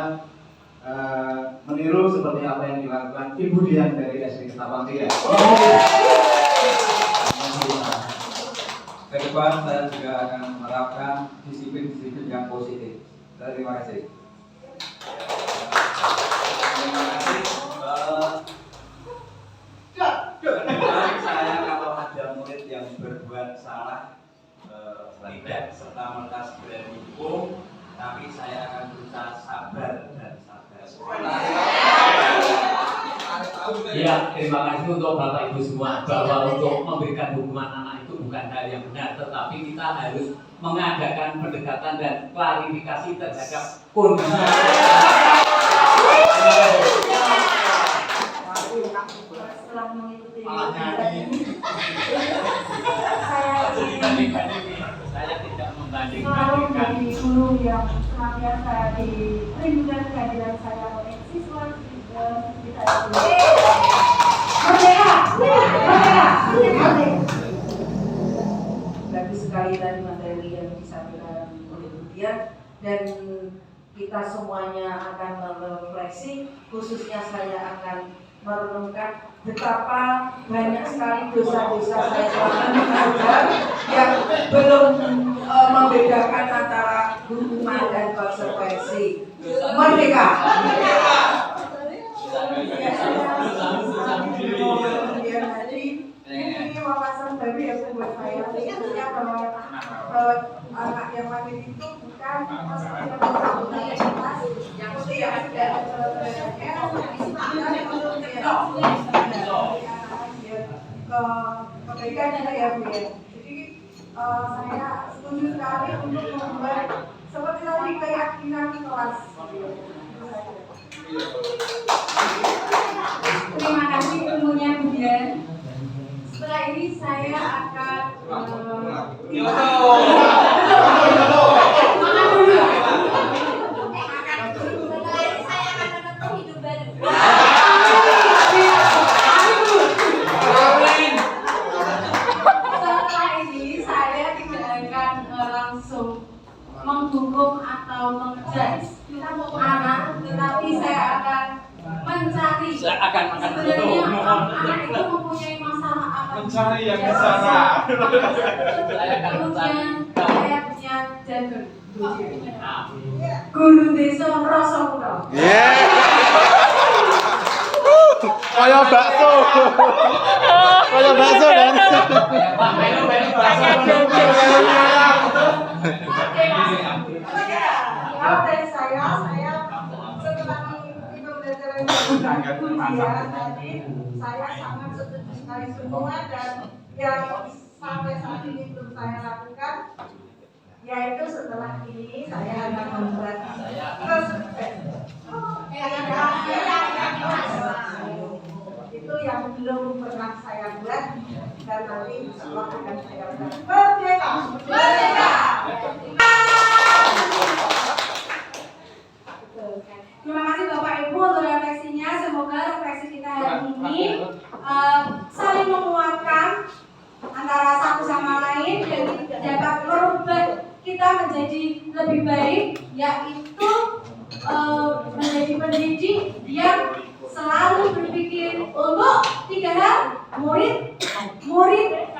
meniru seperti apa yang dilakukan Ibu Dian dari SD Ketapang 3. Ke depan saya juga akan menerapkan disiplin-disiplin yang positif. Terima kasih. Terima kasih. Saya kalau ada murid yang berbuat salah tidak serta-merta segera dihukum, tapi saya akan berusaha sabar dan sabar. Ya, terima kasih untuk Bapak Ibu semua bahwa untuk memberikan hukuman anak itu bukan hal yang benar, tetapi kita harus mengadakan pendekatan dan klarifikasi terhadap kondisi. Setelah mengikuti Saya tidak selalu membanding-bandingkan. menjadi guru yang senantiasa dirindukan kehadiran saya oleh siswa kita. Merdeka, merdeka. Bagus sekali tadi materi yang disampaikan oleh Bu Dian, dan kita semuanya akan merefleksi, khususnya saya akan merenungkan betapa banyak sekali dosa-dosa saya selama yang belum membedakan antara hukuman dan konsekuensi. Merdeka. Ini wawasan baru yang membuat saya khususnya bahwa anak yang lahir itu bukan yang putih yang sudah kebaikan juga ya Bu ya. Jadi saya setuju sekali untuk membuat seperti tadi keyakinan kelas. Terima kasih ilmunya Bu Dian. Setelah ini saya akan menghukum atau menjudge anak, tetapi saya akan mencari sebenarnya anak itu mempunyai masalah apa, Mencari yang di sana. kemudian saya punya gender guru desa Rosokuno. Kayak bakso. Kayak bakso kan? Pak, melu bakso. Kalau dari saya setelah mengikuti pembelajaran Budian tadi, saya sangat setuju sekali semua, dan yang sampai saat ini belum saya lakukan, yaitu setelah ini saya akan membuat itu yang belum pernah saya buat, dan nanti insya Allah akan saya buat. Merdeka! Merdeka! kita menjadi lebih baik, yaitu menjadi pendidik yang selalu berpikir untuk 3 hal: murid,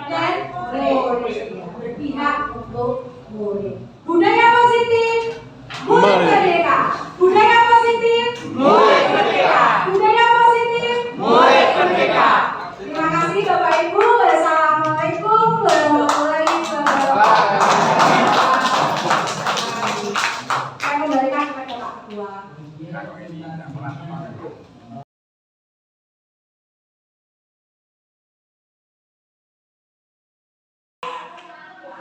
dan murid. Berpihak untuk murid. Budaya positif, murid merdeka. Budaya positif, murid merdeka. Budaya positif, murid merdeka. Terima kasih Bapak Ibu. Wassalamualaikum warahmatullahi wabarakatuh. Saya kembalikan kepada Pak Ketua.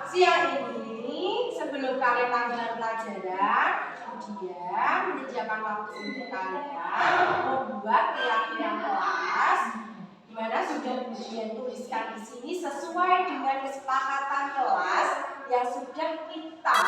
Siang ini sebelum kalian melakukan pelajaran, kemudian menyediakan waktu untuk kalian membuat keyakinan kelas, di mana sudah kemudian tuliskan di sini sesuai dengan kesepakatan kelas yang sudah kita